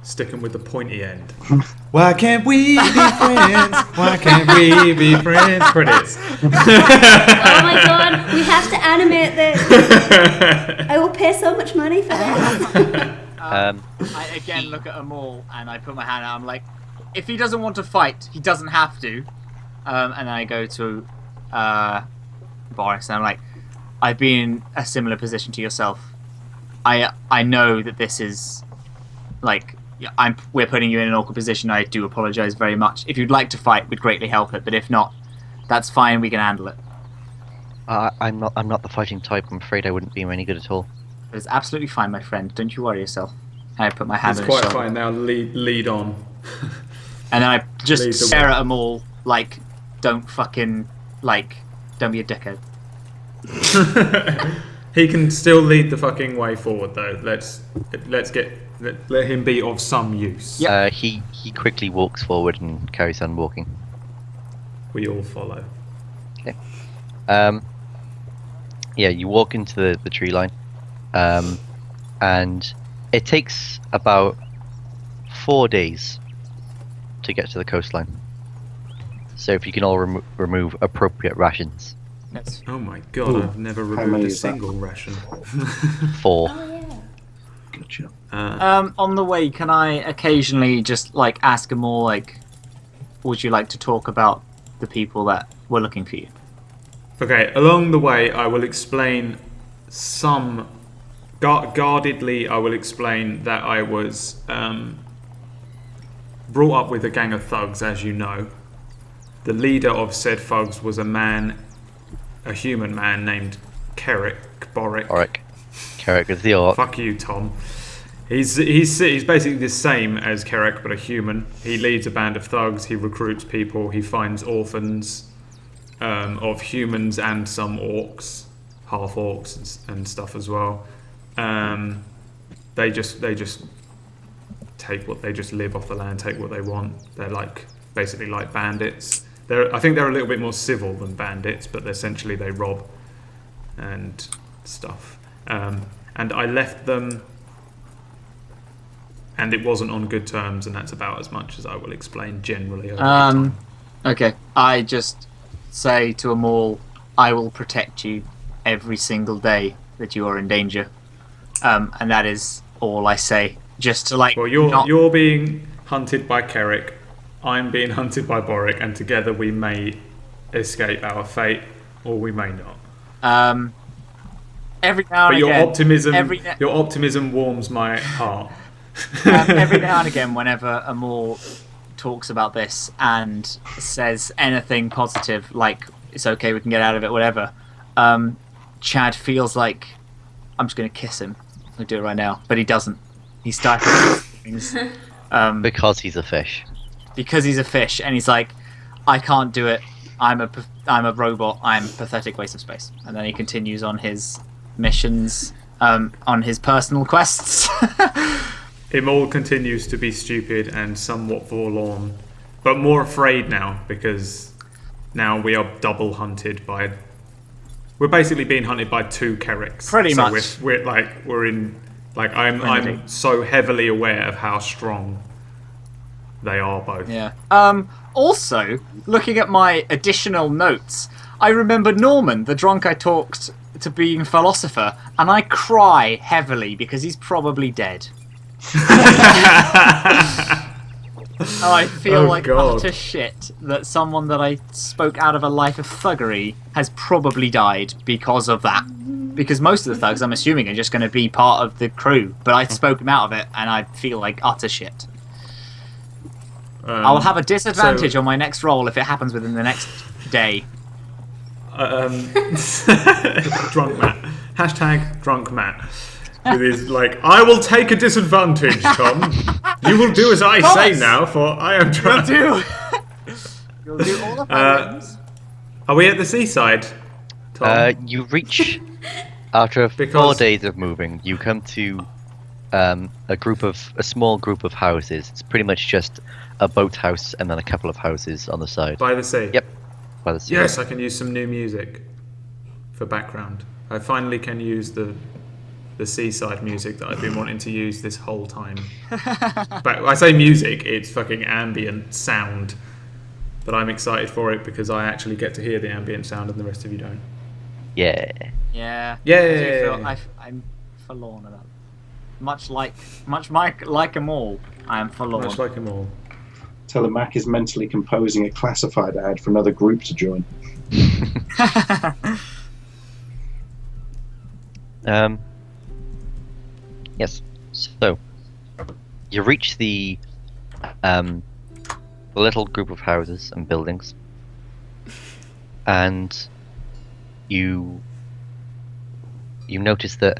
Stick him with the pointy end. Why can't we be friends? Why can't we be friends? Credits. Oh my god, we have to animate this! I will pay so much money for this! I again look at them all and I put my hand out. I'm like, if he doesn't want to fight, he doesn't have to. And then I go to Boris and I'm like, I've been in a similar position to yourself. I know that this is like we're putting you in an awkward position. I do apologize very much. If you'd like to fight, we'd greatly help it. But if not, that's fine. We can handle it. I'm not the fighting type. I'm afraid I wouldn't be any good at all. It's absolutely fine, my friend. Don't you worry yourself. And I put my hand It's on his quite shoulder. fine now. Lead on. And then I just Lead the stare way. at them all like, don't be a dickhead. He can still lead the fucking way forward, though. Let him be of some use. Yep. He quickly walks forward and carries on walking. We all follow. Yeah, you walk into the tree line, and it takes about 4 days to get to the coastline. So if you can all remove appropriate rations. That's Oh my god, Ooh, I've never how removed many a is that? single ration. 4. Oh yeah. Gotcha. on the way, can I occasionally just like ask them all like, would you like to talk about the people that were looking for you? Okay, along the way, I will explain some. Guardedly, I will explain that I was brought up with a gang of thugs, as you know. The leader of said thugs was a human man named Boric. Oric. Carrick is the orc. Fuck you, Tom. He's basically the same as Kerrick, but a human. He leads a band of thugs. He recruits people. He finds orphans of humans and some orcs, half orcs and stuff as well. They just live off the land, take what they want. They're basically like bandits. I think they're a little bit more civil than bandits, but essentially they rob and stuff. And I left them, and it wasn't on good terms, and that's about as much as I will explain generally over time. Okay. I just say to them all, I will protect you every single day that you are in danger. And that is all I say. Just to like. Well, you're being hunted by Kerrick, I'm being hunted by Boric, and together we may escape our fate, or we may not. Every now and But again, your optimism warms my heart. every now and again, whenever Amor talks about this and says anything positive, like it's okay, we can get out of it, whatever, Chad feels like I'm just going to kiss him. I'll do it right now, but he doesn't. He starts things Because he's a fish. because he's a fish, and he's like, I can't do it. I'm a robot. I'm a pathetic waste of space. And then he continues on his missions, on his personal quests. Imol continues to be stupid and somewhat forlorn, but more afraid now because now we are double hunted by. We're basically being hunted by 2 Kerricks. Pretty so much. We're in I'm so heavily aware of how strong they are both. Yeah. Also, looking at my additional notes, I remember Norman, the drunk I talked to being philosopher, and I cry heavily because he's probably dead. And I feel like God. utter shit that someone that I spoke out of a life of thuggery has probably died because of that. Because most of the thugs, I'm assuming, are just going to be part of the crew, but I spoke him out of it, and I feel like utter shit. I will have a disadvantage on my next roll if it happens within the next day. Drunk Matt. Hashtag drunk Matt. With his I will take a disadvantage, Tom. You will do as I say now, for I am drunk. You'll do all the problems. Are we at the seaside, Tom? You reach after 4 days of moving. You come to a small group of houses. It's pretty much just a boathouse and then a couple of houses on the side. By the sea? Yep, by the sea. Yes, I can use some new music for background. I finally can use the seaside music that I've been wanting to use this whole time. But I say music, it's fucking ambient sound. But I'm excited for it because I actually get to hear the ambient sound and the rest of you don't. Yeah. Yeah. Yeah. I'm forlorn about it. Much like them all, I am forlorn. Much like them all. Telemac is mentally composing a classified ad for another group to join. Yes. So you reach the little group of houses and buildings, and you notice that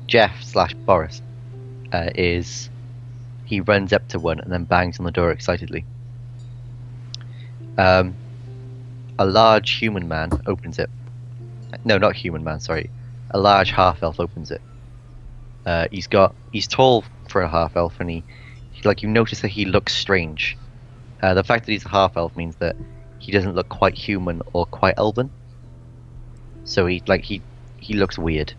Jeff/Boris he runs up to one and then bangs on the door excitedly. A large human man opens it. No, not human man. Sorry, a large half elf opens it. He's tall for a half elf, and he you notice that he looks strange. The fact that he's a half elf means that he doesn't look quite human or quite elven. So he looks weird.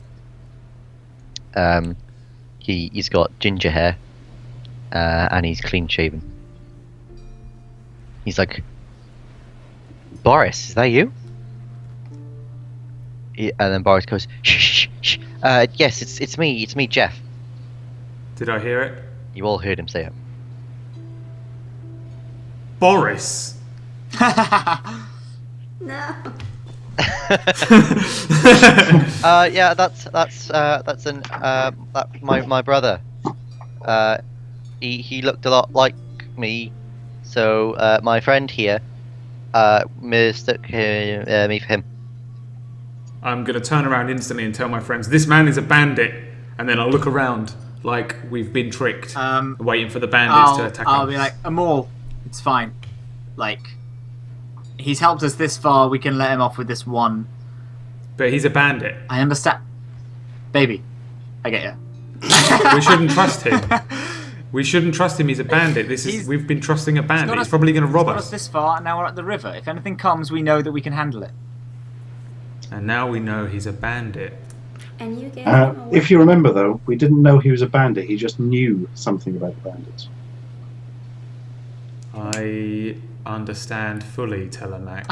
He's got ginger hair, and he's clean shaven. He's like, Boris, is that you? And then Boris goes, shh, shh, shh. Yes, it's me, Jeff. Did I hear it? You all heard him say it. Boris! No. Yeah, that's my brother. He looked a lot like me, so my friend here mistook me for him. I'm going to turn around instantly and tell my friends, this man is a bandit. And then I'll look around like we've been tricked, waiting for the bandits to attack I'll us. be like, Amol, it's fine. He's helped us this far, we can let him off with this one. But he's a bandit. I understand. Baby, I get you. We shouldn't trust him. We shouldn't trust him, he's a bandit. We've been trusting a bandit. He's probably going to rob got us. This far, and now we're at the river. If anything comes, we know that we can handle it. And now we know he's a bandit. And you gave him a If you remember, though, we didn't know he was a bandit. He just knew something about the bandits. I understand fully, Telemac.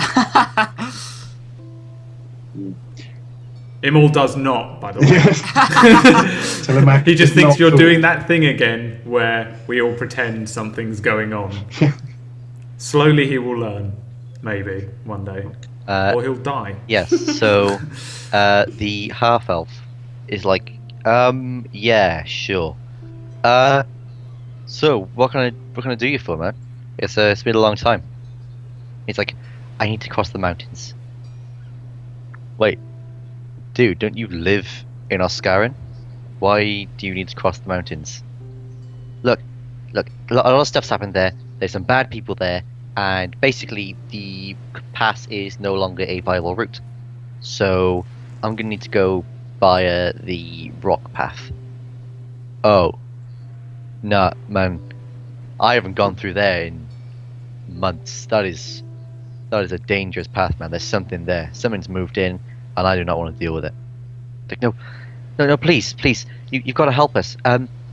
Imol does not, by the way. Telemac He just is thinks not you're cool. doing that thing again where we all pretend something's going on. Slowly he will learn, maybe, one day. Or he'll die. Yes. So the half elf is like, yeah, sure. So what can I do you for, man? It's been a long time. He's like, I need to cross the mountains. Wait, dude, don't you live in Oscarin? Why do you need to cross the mountains? Look, a lot of stuff's happened there. There's some bad people there. and basically the pass is no longer a viable route. So I'm gonna need to go via the rock path. Oh, nah, man, I haven't gone through there in months. That is a dangerous path, man. There's something there. Something's moved in, and I do not want to deal with it. Like, no, please, you've got to help us.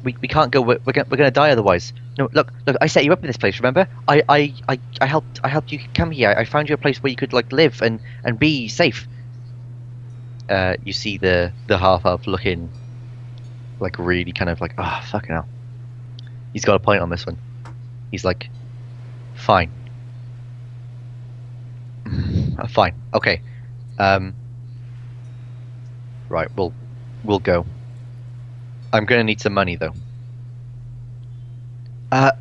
We can't go. We're gonna die otherwise. No, look, I set you up in this place. Remember? I helped you come here. I found you a place where you could like live and be safe. You see the half elf looking like really kind of like, ah, oh, fucking hell. He's got a point on this one. He's like, fine. Fine. Okay. Right. We'll go. I'm gonna need some money though. I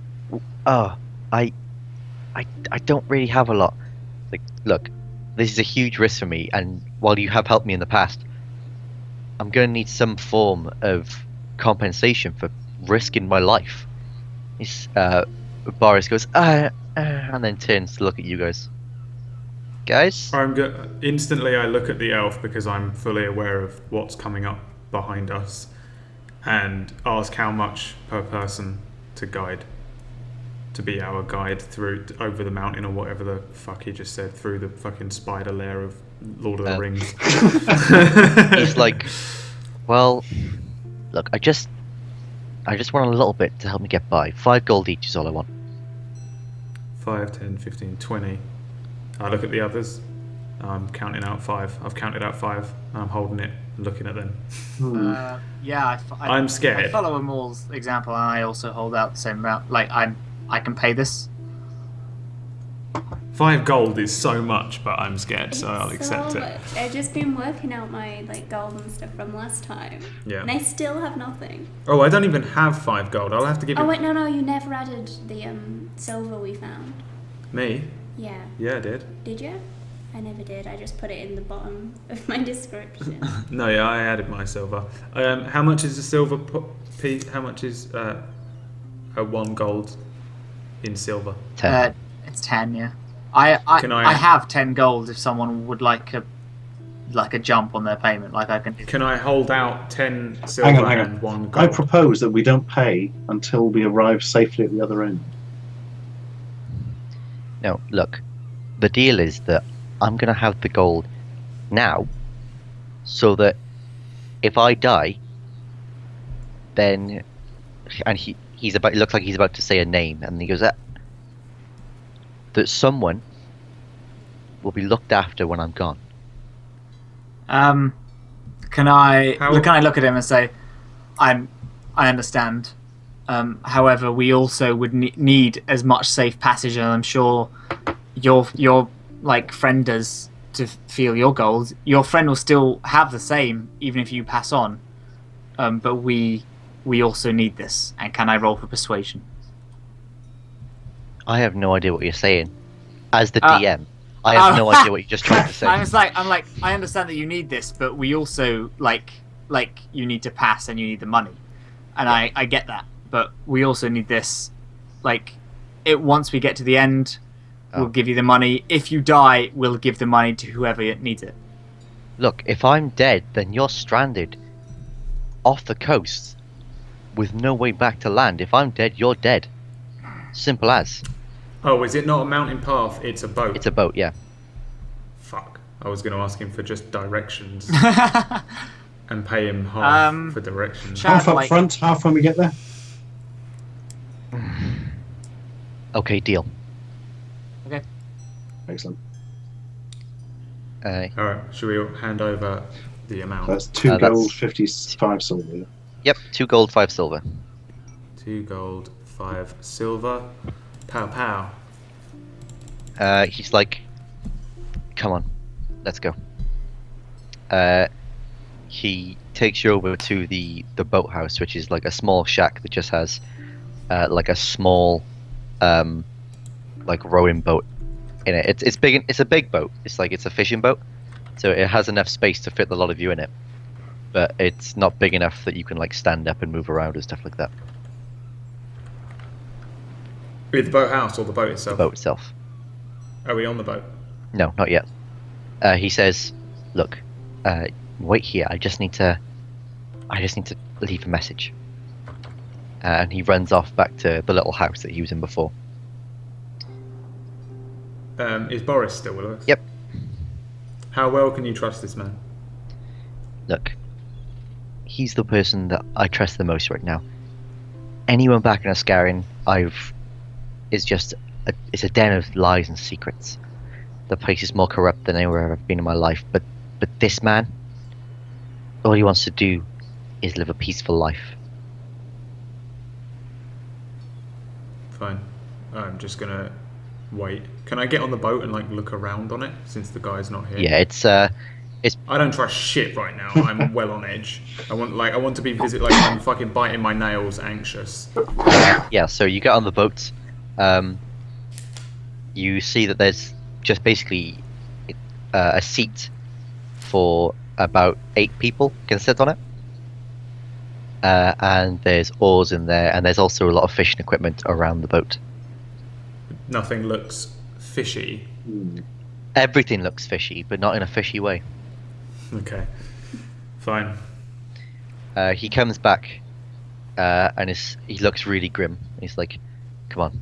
don't really have a lot. Like, look, this is a huge risk for me, and while you have helped me in the past, I'm gonna need some form of compensation for risking my life. Boris goes, and then turns to look at you guys. Guys? Instantly I look at the elf because I'm fully aware of what's coming up behind us, and ask how much per person to be our guide through over the mountain or whatever the fuck he just said, through the fucking spider lair of Lord of the Rings. He's like, well, look, I just want a little bit to help me get by. 5 gold each is all I want. 5, 10, 15, 20. I look at the others. I'm counting out 5. I've counted out 5. And I'm holding it and looking at them. I'm scared. I follow Amor's example, and I also hold out the same amount. Like, I can pay this. 5 gold is so much, but I'm scared, so I'll It's accept so it. much. I've just been working out my like gold and stuff from last time. Yeah. And I still have nothing. Oh, I don't even have 5 gold. I'll have to give Oh you... wait, no, you never added the silver we found. Me? Yeah. Yeah, I did. Did you? I never did. I just put it in the bottom of my description. No, yeah, I added my silver. How much is a silver piece? How much is a 1 gold in silver? 10. It's 10, yeah. I have 10 gold if someone would like a jump on their payment. Like I can. Can I hold out 10 silver Hang on. and 1 gold? I propose that we don't pay until we arrive safely at the other end. No, look, the deal is that I'm gonna have the gold now, so that if I die, then, and he's about, it looks like he's about to say a name, and he goes that someone will be looked after when I'm gone. Can I look at him and say, I understand. However, we also would need as much safe passage, and I'm sure your like friend does to feel your goals. Your friend will still have the same, even if you pass on. But we also need this. And can I roll for persuasion? I have no idea what you're saying. As the DM, I have no idea what you're just trying to say. I'm like, I understand that you need this, but we also like you need to pass and you need the money, and yeah. I get that, but we also need this. Like, once we get to the end, we'll give you the money. If you die, we'll give the money to whoever needs it. Look, if I'm dead, then you're stranded off the coast with no way back to land. If I'm dead, you're dead. Simple as. Oh, is it not a mountain path? It's a boat. It's a boat, yeah. Fuck. I was going to ask him for just directions and pay him half for directions. Half up front, half when we get there. Okay, deal. Okay. Excellent. Alright, should we hand over the amount? That's 2 gold, 55 silver. Yep, 2 gold, 5 silver. 2 gold, 5 silver. Pow pow. He's like, come on, let's go. He takes you over to the boathouse, which is like a small shack that just has like a small like rowing boat in it. It's big. It's a big boat. It's a fishing boat, so it has enough space to fit a lot of you in it. But it's not big enough that you can like stand up and move around and stuff like that. With the boathouse or the boat itself? The boat itself. Are we on the boat? No, not yet. He says, "Look, wait here. I just need to leave a message." And he runs off back to the little house that he was in before. Is Boris still with us? Yep. How well can you trust this man? Look, he's the person that I trust the most right now. Anyone back in Ascarin, it's a den of lies and secrets. The place is more corrupt than anywhere I've been in my life. But this man, all he wants to do is live a peaceful life. Fine. I'm just gonna wait. Can I get on the boat and like look around on it since the guy's not here? Yeah, it's I don't trust shit right now. I'm well on edge. I want to be I'm fucking biting my nails, anxious. yeah. So you get on the boat. You see that there's just basically a seat for about 8 people can sit on it. And there's oars in there, and there's also a lot of fishing equipment around the boat. Nothing looks fishy. Everything looks fishy, but not in a fishy way. Okay. Fine. He comes back, and he looks really grim. He's like, "Come on,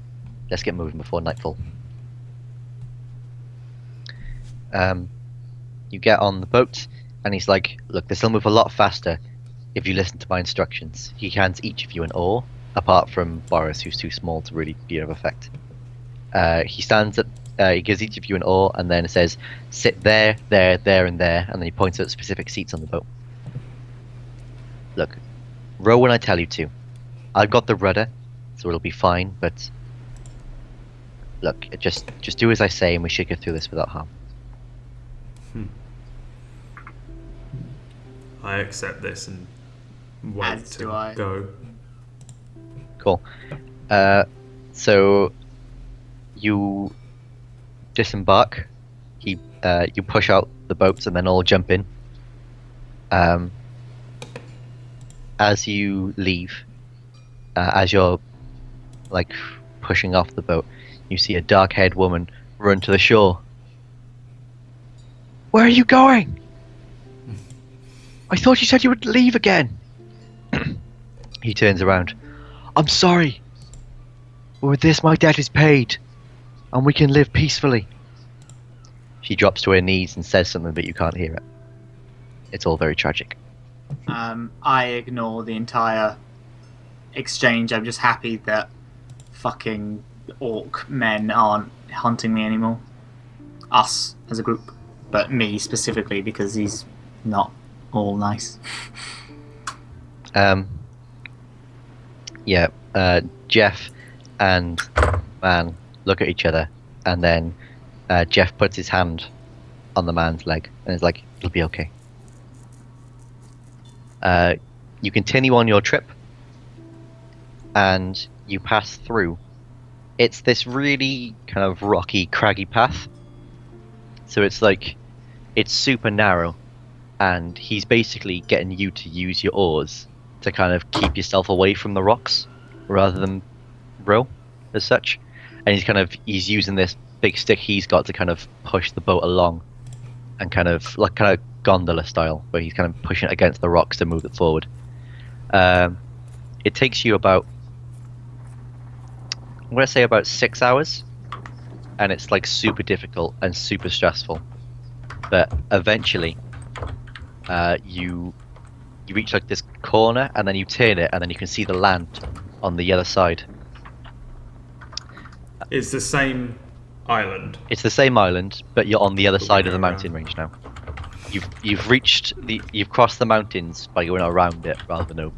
let's get moving before nightfall." You get on the boat, and he's like, "Look, this will move a lot faster if you listen to my instructions." He hands each of you an oar, apart from Boris, who's too small to really be of effect. He stands at. He gives each of you an oar, and then it says, "Sit there, there, there, and there," and then he points at specific seats on the boat. Look, row when I tell you to. I've got the rudder, so it'll be fine. But look, just do as I say, and we should get through this without harm. I accept this and wait As to do I. go. Cool. So you disembark. You push out the boats and then all jump in. As you leave, as you're like pushing off the boat, you see a dark-haired woman run to the shore. "Where are you going? I thought you said you would leave again." He turns around. "I'm sorry. But with this, my debt is paid, and we can live peacefully." She drops to her knees and says something, but you can't hear it. It's all very tragic. I ignore the entire exchange. I'm just happy that fucking orc men aren't hunting me anymore. Us as a group, but me specifically because he's not all nice. Jeff and Man look at each other, and then Jeff puts his hand on the man's leg and is like, "It'll be okay." You continue on your trip, and you pass through. It's this really kind of rocky, craggy path. So it's super narrow, and he's basically getting you to use your oars to kind of keep yourself away from the rocks rather than row as such. And he's using this big stick he's got to kind of push the boat along, and kind of gondola style, where he's kind of pushing it against the rocks to move it forward. It takes you about, I'm gonna say about 6 hours, and it's like super difficult and super stressful. But eventually, you reach like this corner, and then you turn it, and then you can see the land on the other side. It's the same island. It's the same island, but you're on the other side of the mountain range now. You've crossed the mountains by going around it rather than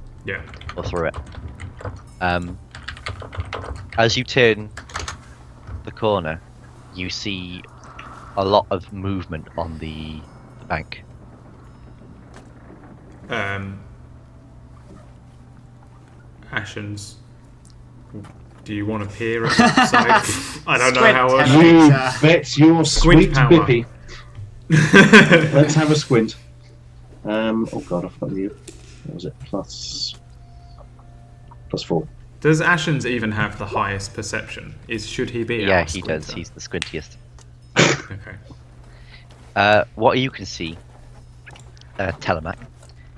or through it. As you turn the corner, you see a lot of movement on the bank. Ashens, do you want to peer at the side? I don't know how else. You bet your Squint sweet power. bippy. Let's have a squint. Oh god, I forgot the. What was it? Plus 4. Does Ashens even have the highest perception? Should he be? Yeah, our he does. squinter? He's the squintiest. Okay. What you can see, Telemac,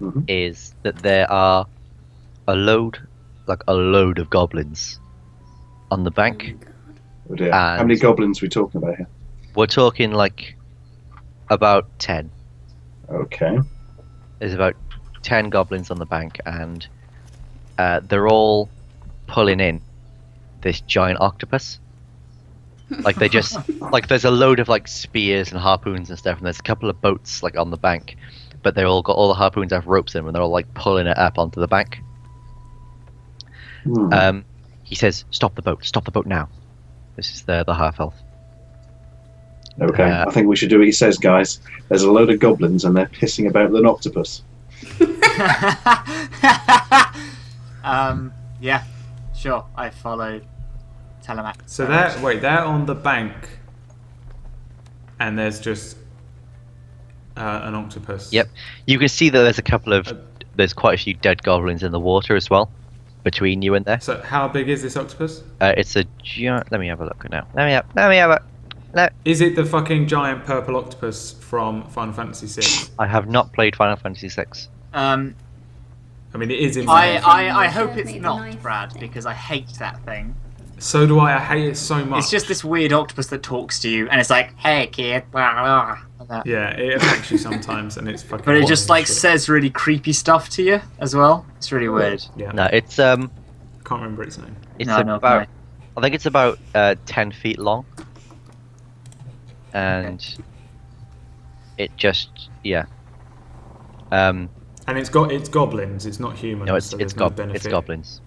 Mhm. is that there are a load of goblins on the bank. Oh dear. How many And- goblins are we talking about here? We're talking like about 10. Okay. There's about 10 goblins on the bank, and they're all pulling in this giant octopus. Like they just like there's a load of like spears and harpoons and stuff, and there's a couple of boats like on the bank, but they're all got all the harpoons have ropes in them, and they're all like pulling it up onto the bank. Hmm. He says, "Stop the boat now." This is the half elf. Okay. I think we should do what he says, guys. There's a load of goblins and they're pissing about an octopus. Yeah, sure. I follow Telemac. So they're on the bank, and there's just an octopus. Yep. You can see that there's quite a few dead goblins in the water as well, between you and there. So how big is this octopus? It's a giant. Let me have a look now. Let me have a. Is it the fucking giant purple octopus from Final Fantasy VI? I have not played Final Fantasy VI. I mean, it is in my I hope Showed it's me the not, knife Brad, thing. because I hate that thing. So do I. I hate it so much. It's just this weird octopus that talks to you, and it's like, "Hey, kid," blah, blah, like that. Yeah, it attacks you sometimes, and it's fucking. But it boring just like shit. says really creepy stuff to you as well. It's really weird. Yeah. No, it's Can't remember its name. No, no, about. I think it's about 10 feet long. And it just And it's goblins. It's not humans. no, it's so it's there's no it's benefit. goblins.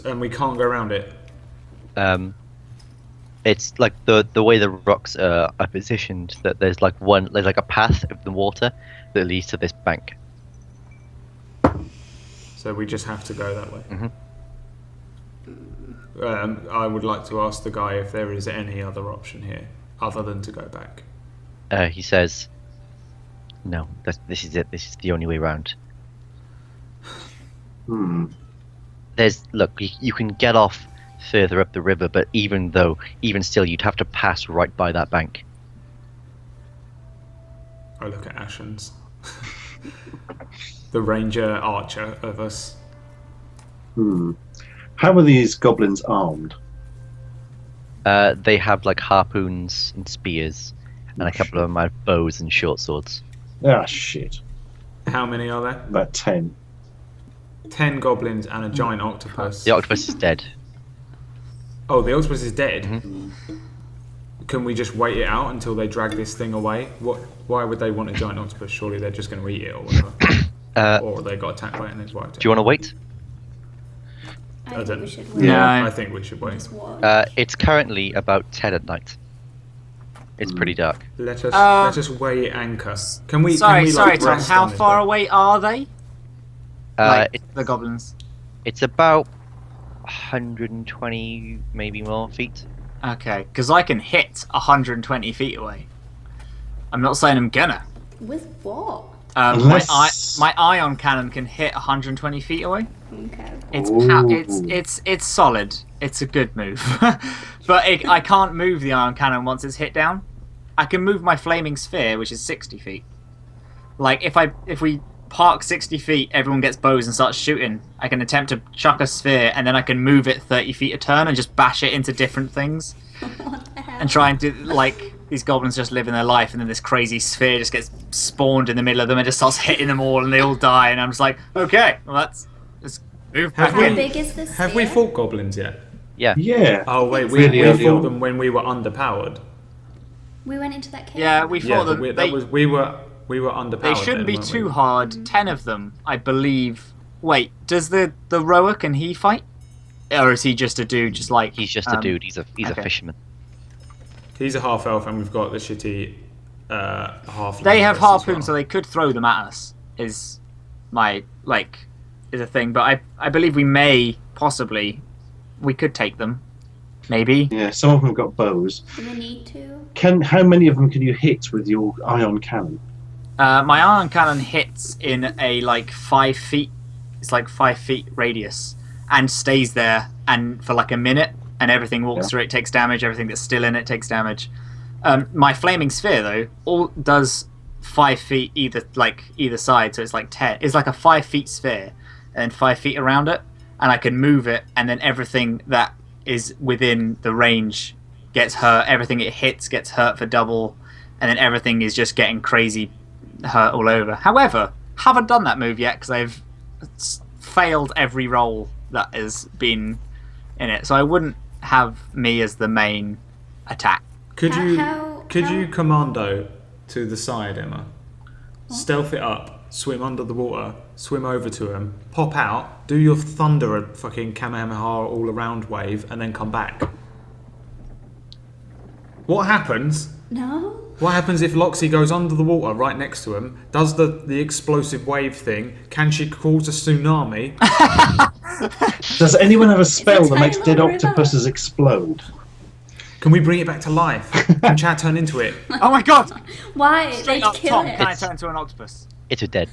And we can't go around it. It's like the way the rocks are positioned that there's like a path of the water that leads to this bank. So we just have to go that way. Mhm. I would like to ask the guy if there is any other option here other than to go back. He says, "No, this is it. This is the only way round." Hmm. You can get off further up the river, but even still, you'd have to pass right by that bank. I look at Ashens. The ranger archer of us. Hmm. How are these goblins armed? They have like harpoons and spears, and a couple of them have bows and short swords. Ah, shit. How many are there? About 10. 10 goblins and a giant octopus. The octopus is dead. Oh, the octopus is dead? Mhm. Can we just wait it out until they drag this thing away? Why would they want a giant octopus? Surely they're just going to eat it or whatever. Or they got attacked by it and it's wiped Do you want to wait? I don't- think we should wait. Yeah. I think we should wait. Just watch. It's currently about 10 at night. It's pretty dark. Let us weigh anchor. Can we? Sorry, can we, like, Tom. rest How on this far boat? away are they? Like, It's the goblins. It's about 120, maybe more feet. Okay, because I can hit 120 feet away. I'm not saying I'm gonna. With what? Unless- My ion cannon can hit 120 feet away. Okay. It's solid. It's a good move, but I can't move the ion cannon once it's hit down. I can move my flaming sphere, which is 60 feet. Like if we park 60 feet, everyone gets bows and starts shooting. I can attempt to chuck a sphere, and then I can move it 30 feet a turn and just bash it into different things. What the hell? And try and do like these goblins just living their life, and then this crazy sphere just gets spawned in the middle of them and just starts hitting them all, and they all die. And I'm just like, okay, well let's move back Have How in. big is this? Have we sphere? fought goblins yet? Yeah. Yeah. Oh wait, we Really early fought on. them when we were underpowered. We went into that cave. Yeah, we Yeah, fought them. we were underpowered. They shouldn't then, be weren't too we? hard. 10 of them, I believe. Wait, does the rower, can he fight? Or is he just a dude, just like... He's just a dude. He's a okay. Um, fisherman. He's a half elf, and we've got the shitty half. They have harpoons, so they could throw them at us, is a thing. But I believe we could take them. Maybe. Yeah, some of them have got bows. Do we need to? How many of them can you hit with your ion cannon? My ion cannon hits in a 5 feet. It's 5 feet radius, and stays there and for a minute, and everything walks through it takes damage. Everything that's still in it takes damage. My flaming sphere though all does 5 feet either side, so it's like 10. It's like a 5 feet sphere and 5 feet around it, and I can move it, and then everything that is within the range gets hurt. Everything it hits gets hurt for double, and then everything is just getting crazy hurt all over. However, haven't done that move yet because I've failed every roll that has been in it, so I wouldn't have me as the main attack. Could you commando to the side, Emma? What? Stealth it up, swim under the water, swim over to him, pop out, do your thunder a fucking Kamehameha all around wave, and then come back. What happens? No. What happens if Loxy goes under the water right next to him, does the explosive wave thing? Can she cause a tsunami? Does anyone have a spell that makes dead River. octopuses explode? Can we bring it back to life? Can Chad turn into it? Oh my god! Why? Straight They'd up, kill Tom, it. can I turn into an octopus? It's a dead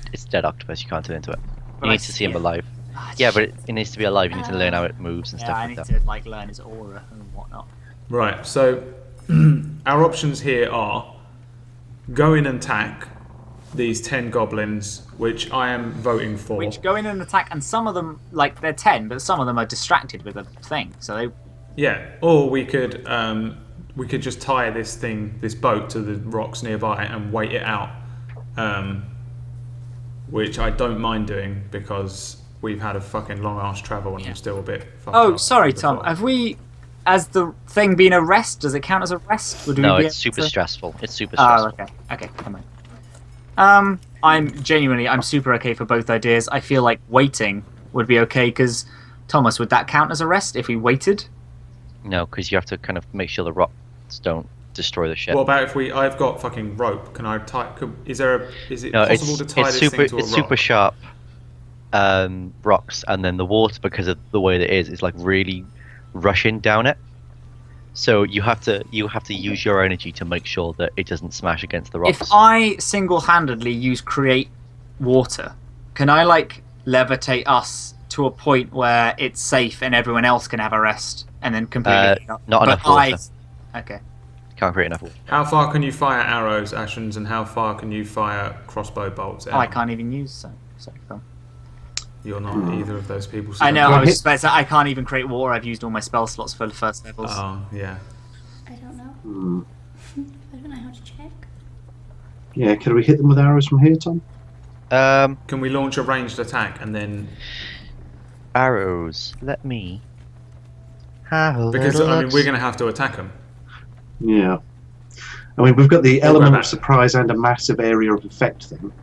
octopus. You can't turn into it. But You I need to see him it. alive. Ah, Yeah, but shit. it needs to be alive. You need to learn how it moves and Yeah, stuff I like need that. to like learn his aura and whatnot. Right, so our options here are go in and attack these 10 goblins, which I am voting for. Which go in and attack, and some of them, like, they're 10, but some of them are distracted with a thing, so they... Yeah, or we could just tie this boat to the rocks nearby and wait it out, which I don't mind doing because we've had a fucking long ass travel and I'm still a bit fucked Oh, up sorry, before. Tom. Have we... Has the thing been a rest? Does it count as a rest? Would we No, be it's able super to- stressful. It's super Oh, stressful. okay. Okay, come on. I'm super okay for both ideas. I feel like waiting would be okay, because, Thomas, would that count as a rest if we waited? No, because you have to kind of make sure the rocks don't destroy the ship. What about if I've got fucking rope? Can I tie? Is it No, possible to tie it's this super thing to a it's rock? super sharp rocks, and then the water, because of the way that it is like really rushing down it. So you have to use your energy to make sure that it doesn't smash against the rocks. If I single-handedly use create water, can I, like, levitate us to a point where it's safe and everyone else can have a rest, and then completely... not but enough water. Okay. Can't create enough water. How far can you fire arrows, Ashens, and how far can you fire crossbow bolts? Oh, I Em? can't even use so cool. You're not either of those people. so I know, don't- I was just about to say, I can't even create water. I've used all my spell slots for the first levels. Oh, yeah. I don't know. Hmm. I don't know how to check. Yeah, can we hit them with arrows from here, Tom? Can we launch a ranged attack and then... Arrows. Let me have a Because, little I mean, look. we're going to have to attack them. Yeah. I mean, we've got the element back. of surprise and a massive area of effect thing.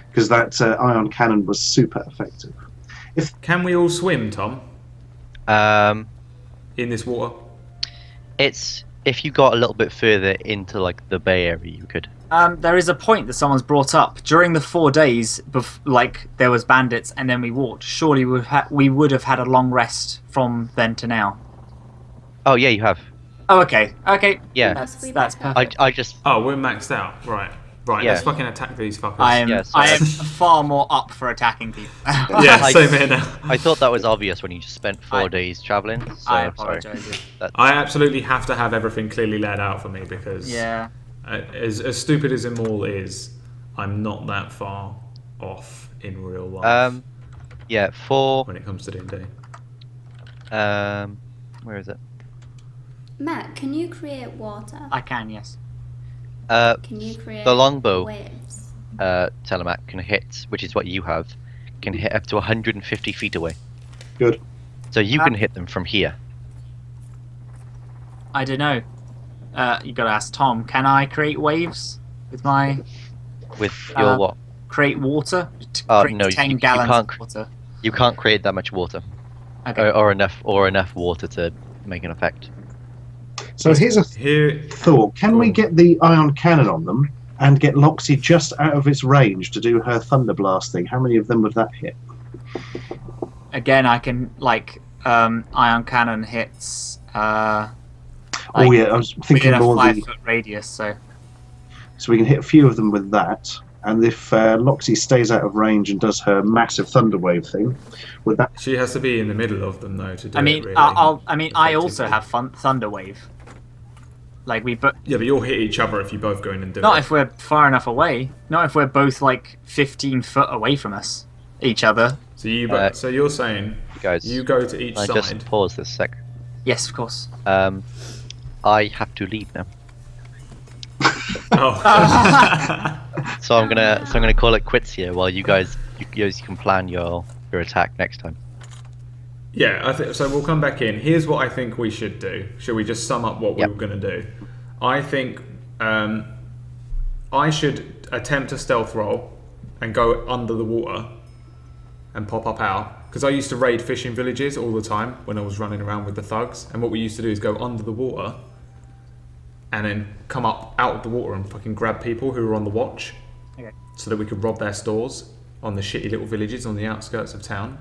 Because that ion cannon was super effective. Can we all swim, Tom, in this water? It's if you got a little bit further into like the bay area, you could. There is a point that someone's brought up. During the 4 days, like, there was bandits and then we walked, surely we would have had a long rest from then to now. Oh yeah, you have. Oh, okay. Okay. Yeah. That's perfect. I just Oh, we're maxed out. Right. Right, Yeah. let's fucking attack these fuckers. I am Yes, I am far more up for attacking people. Yeah, I- same here now. I thought that was obvious when you just spent 4 I- days traveling. So I sorry. apologise. I absolutely have to have everything clearly laid out for me because Yeah. as stupid as them all is, I'm not that far off in real life Yeah, for when it comes to D&D. where is it? Matt, can you create water? I can, yes. Can you create the longbow. waves? Telemat can hit, which is what you have, can hit up to 150 feet away. Good. So you can hit them from here. I don't know. You gotta ask Tom. Can I create waves with my With your what? create water? Create No, 10 you gallons can't of water. You can't create that much water, Okay. or enough water to make an effect. So here's a Here, thought. Can we get the ion cannon on them and get Loxy just out of its range to do her thunder blast thing? How many of them would that hit? Again, I can, like, ion cannon hits. Oh yeah, I was thinking within a more 5 the... foot radius. So So we can hit a few of them with that, and if Loxy stays out of range and does her massive thunder wave thing, would that? She has to be in the middle of them though to do I mean, it. Really, I also effectively. have thunder wave. Like Yeah, but you'll hit each other if you both go in and do not it. if we're far enough away. Not if we're both like 15 foot away from each other. So so you're saying guys, you go to each I side. just pause this sec. Yes, of course. I have to leave now, Oh. so I'm gonna call it quits here while you guys can plan your attack next time. Yeah, I think so. We'll come back in. Here's what I think we should do. Shall we just sum up what we Yep. were going to do? I think I should attempt a stealth roll and go under the water and pop up out. Because I used to raid fishing villages all the time when I was running around with the thugs. And what we used to do is go under the water and then come up out of the water and fucking grab people who were on the watch. Okay. So that we could rob their stores on the shitty little villages on the outskirts of town.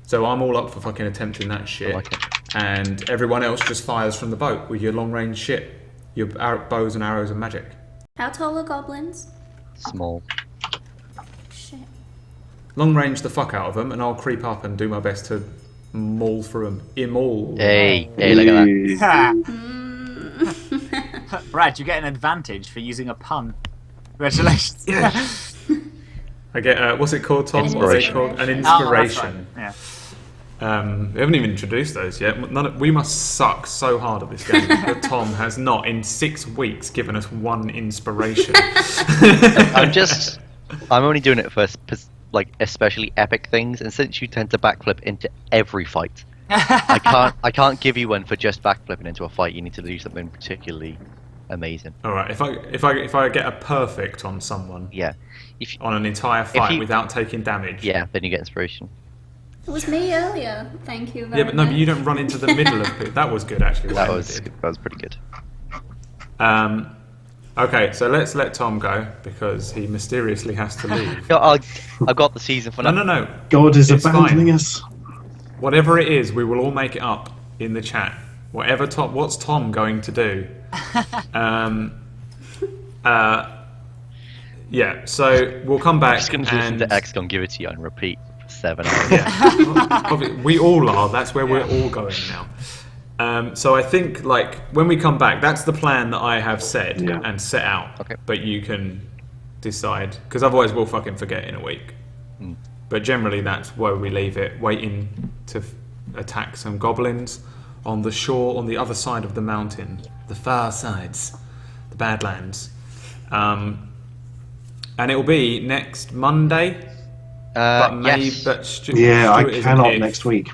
So I'm all up for fucking attempting that shit. I like it. And everyone else just fires from the boat with your long range shit. Your bows and arrows and magic. How tall are goblins? Small. Shit. Long range the fuck out of them, and I'll creep up and do my best to maul through them. Immaul. Hey, look at that. Brad, you get an advantage for using a pun. Congratulations. Yeah. I get, what's it called, Tom? What's it Inspiration. called? An Oh, that's inspiration. right. Yeah. We haven't even introduced those yet. We must suck so hard at this game that Tom has not, in 6 weeks, given us one inspiration. I'm only doing it for like especially epic things, and since you tend to backflip into every fight, I can't give you one for just backflipping into a fight. You need to do something particularly amazing. All right, if I get a perfect on someone, Yeah. on an entire fight you- without taking damage, Yeah, then you get inspiration. It was me earlier. Thank you very yeah, much. but you don't run into the middle of it. That was good actually. That what was Emma did. pretty good. Okay, so let's let Tom go because he mysteriously has to leave. No, I've got the season for now. No. God is It's abandoning fine. us. Whatever it is, we will all make it up in the chat. What's Tom going to do? Yeah, so we'll come back I'm just going to listen and to X give it to you and repeat for 7 hours. yeah, we all are. That's where we're all going now. So I think like when we come back, that's the plan that I have said Yeah. and set out. Okay. But you can decide because otherwise we'll fucking forget in a week. But generally that's where we leave it, waiting to attack some goblins on the shore on the other side of the mountain, the far sides, the Badlands. And it will be next Monday. But maybe, Yes. but Stu, Yeah, I Stuart is an cannot if. next week.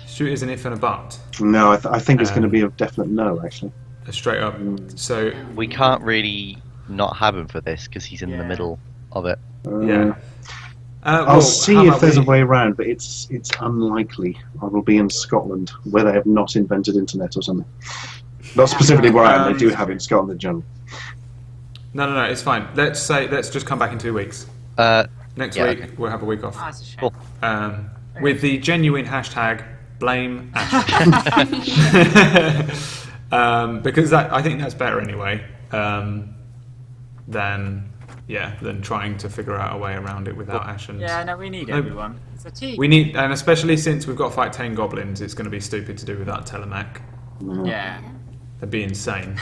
Stuart is an if and a but. No, I think it's going to be a definite no, actually. Straight up. So We can't really not have him for this because he's in the middle of it. yeah. I'll see how if about there's a we- way around, but it's unlikely. I will be in Scotland, where they have not invented internet or something. Not specifically where I am. They do have it in Scotland in general. No, it's fine. Let's just come back in 2 weeks. Next Yeah, week okay. we'll have a week off. Oh, that's a shame. Cool. With the genuine hashtag blame Ashley. Because I think that's better anyway. Than trying to figure out a way around it without Ash and Yeah, no, we need everyone. It's a team. we need, and especially since we've got to fight 10 goblins, it's going to be stupid to do without Telemac. Yeah. That'd be insane.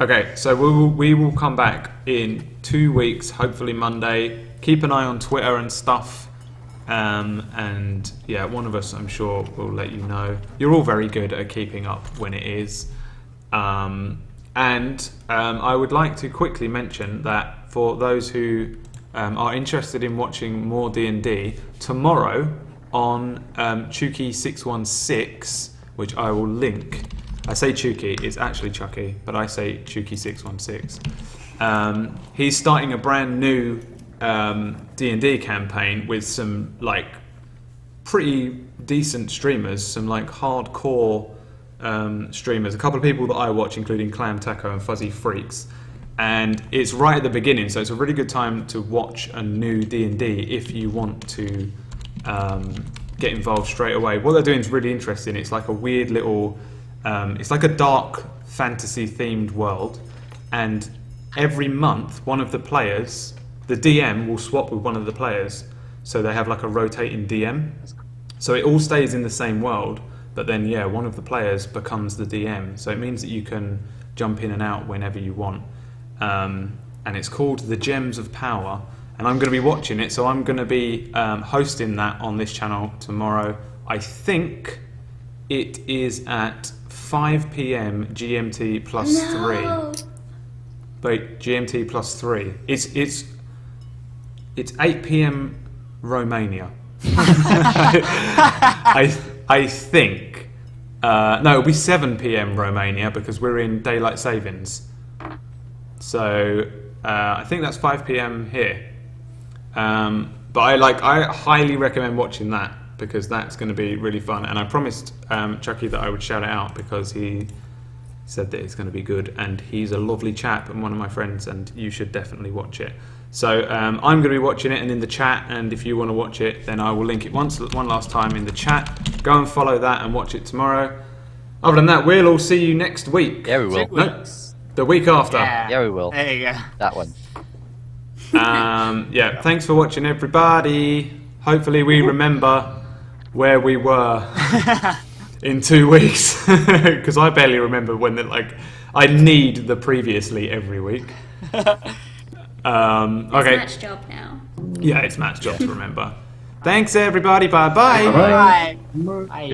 Okay, so we will come back in 2 weeks, hopefully Monday. Keep an eye on Twitter and stuff. And yeah, one of us, I'm sure, will let you know. You're all very good at keeping up when it is. I would like to quickly mention that for those who are interested in watching more D&D, tomorrow on Chuki616, which I will link. I say Chuki, it's actually Chucky, but I say Chuki616. He's starting a brand new D&D campaign with some like pretty decent streamers, some like hardcore streamers, a couple of people that I watch, including Clam Taco and Fuzzy Freaks, and it's right at the beginning, so it's a really good time to watch a new D&D if you want to get involved straight away. What they're doing is really interesting. It's like a weird little it's like a dark fantasy themed world, and every month, one of the players, the DM will swap with one of the players, so they have like a rotating DM. So it all stays in the same world, but then one of the players becomes the DM. So it means that you can jump in and out whenever you want. And it's called the Gems of Power. And I'm going to be watching it, so I'm going to be hosting that on this channel tomorrow. I think it is at 5 p.m. GMT plus 3. Wait, GMT plus 3. It's 8 p.m. Romania. I think. No, it'll be 7 p.m. Romania because we're in daylight savings. So I think that's 5 p.m. here. But I highly recommend watching that because that's going to be really fun. And I promised Chucky that I would shout it out because he said that it's going to be good. And he's a lovely chap and one of my friends, and you should definitely watch it. So I'm going to be watching it and in the chat, and if you want to watch it, then I will link it one last time in the chat. Go and follow that and watch it tomorrow. Other than that, we'll all see you next week. Yeah, we will. No, the week after. Yeah, we will. There you go. That one. Thanks for watching, everybody. Hopefully we remember where we were in 2 weeks, because I barely remember when I need the previously every week. It's Okay. Matt's job now. Yeah, it's Matt's job to remember. Thanks, everybody. Bye-bye. Bye. Bye.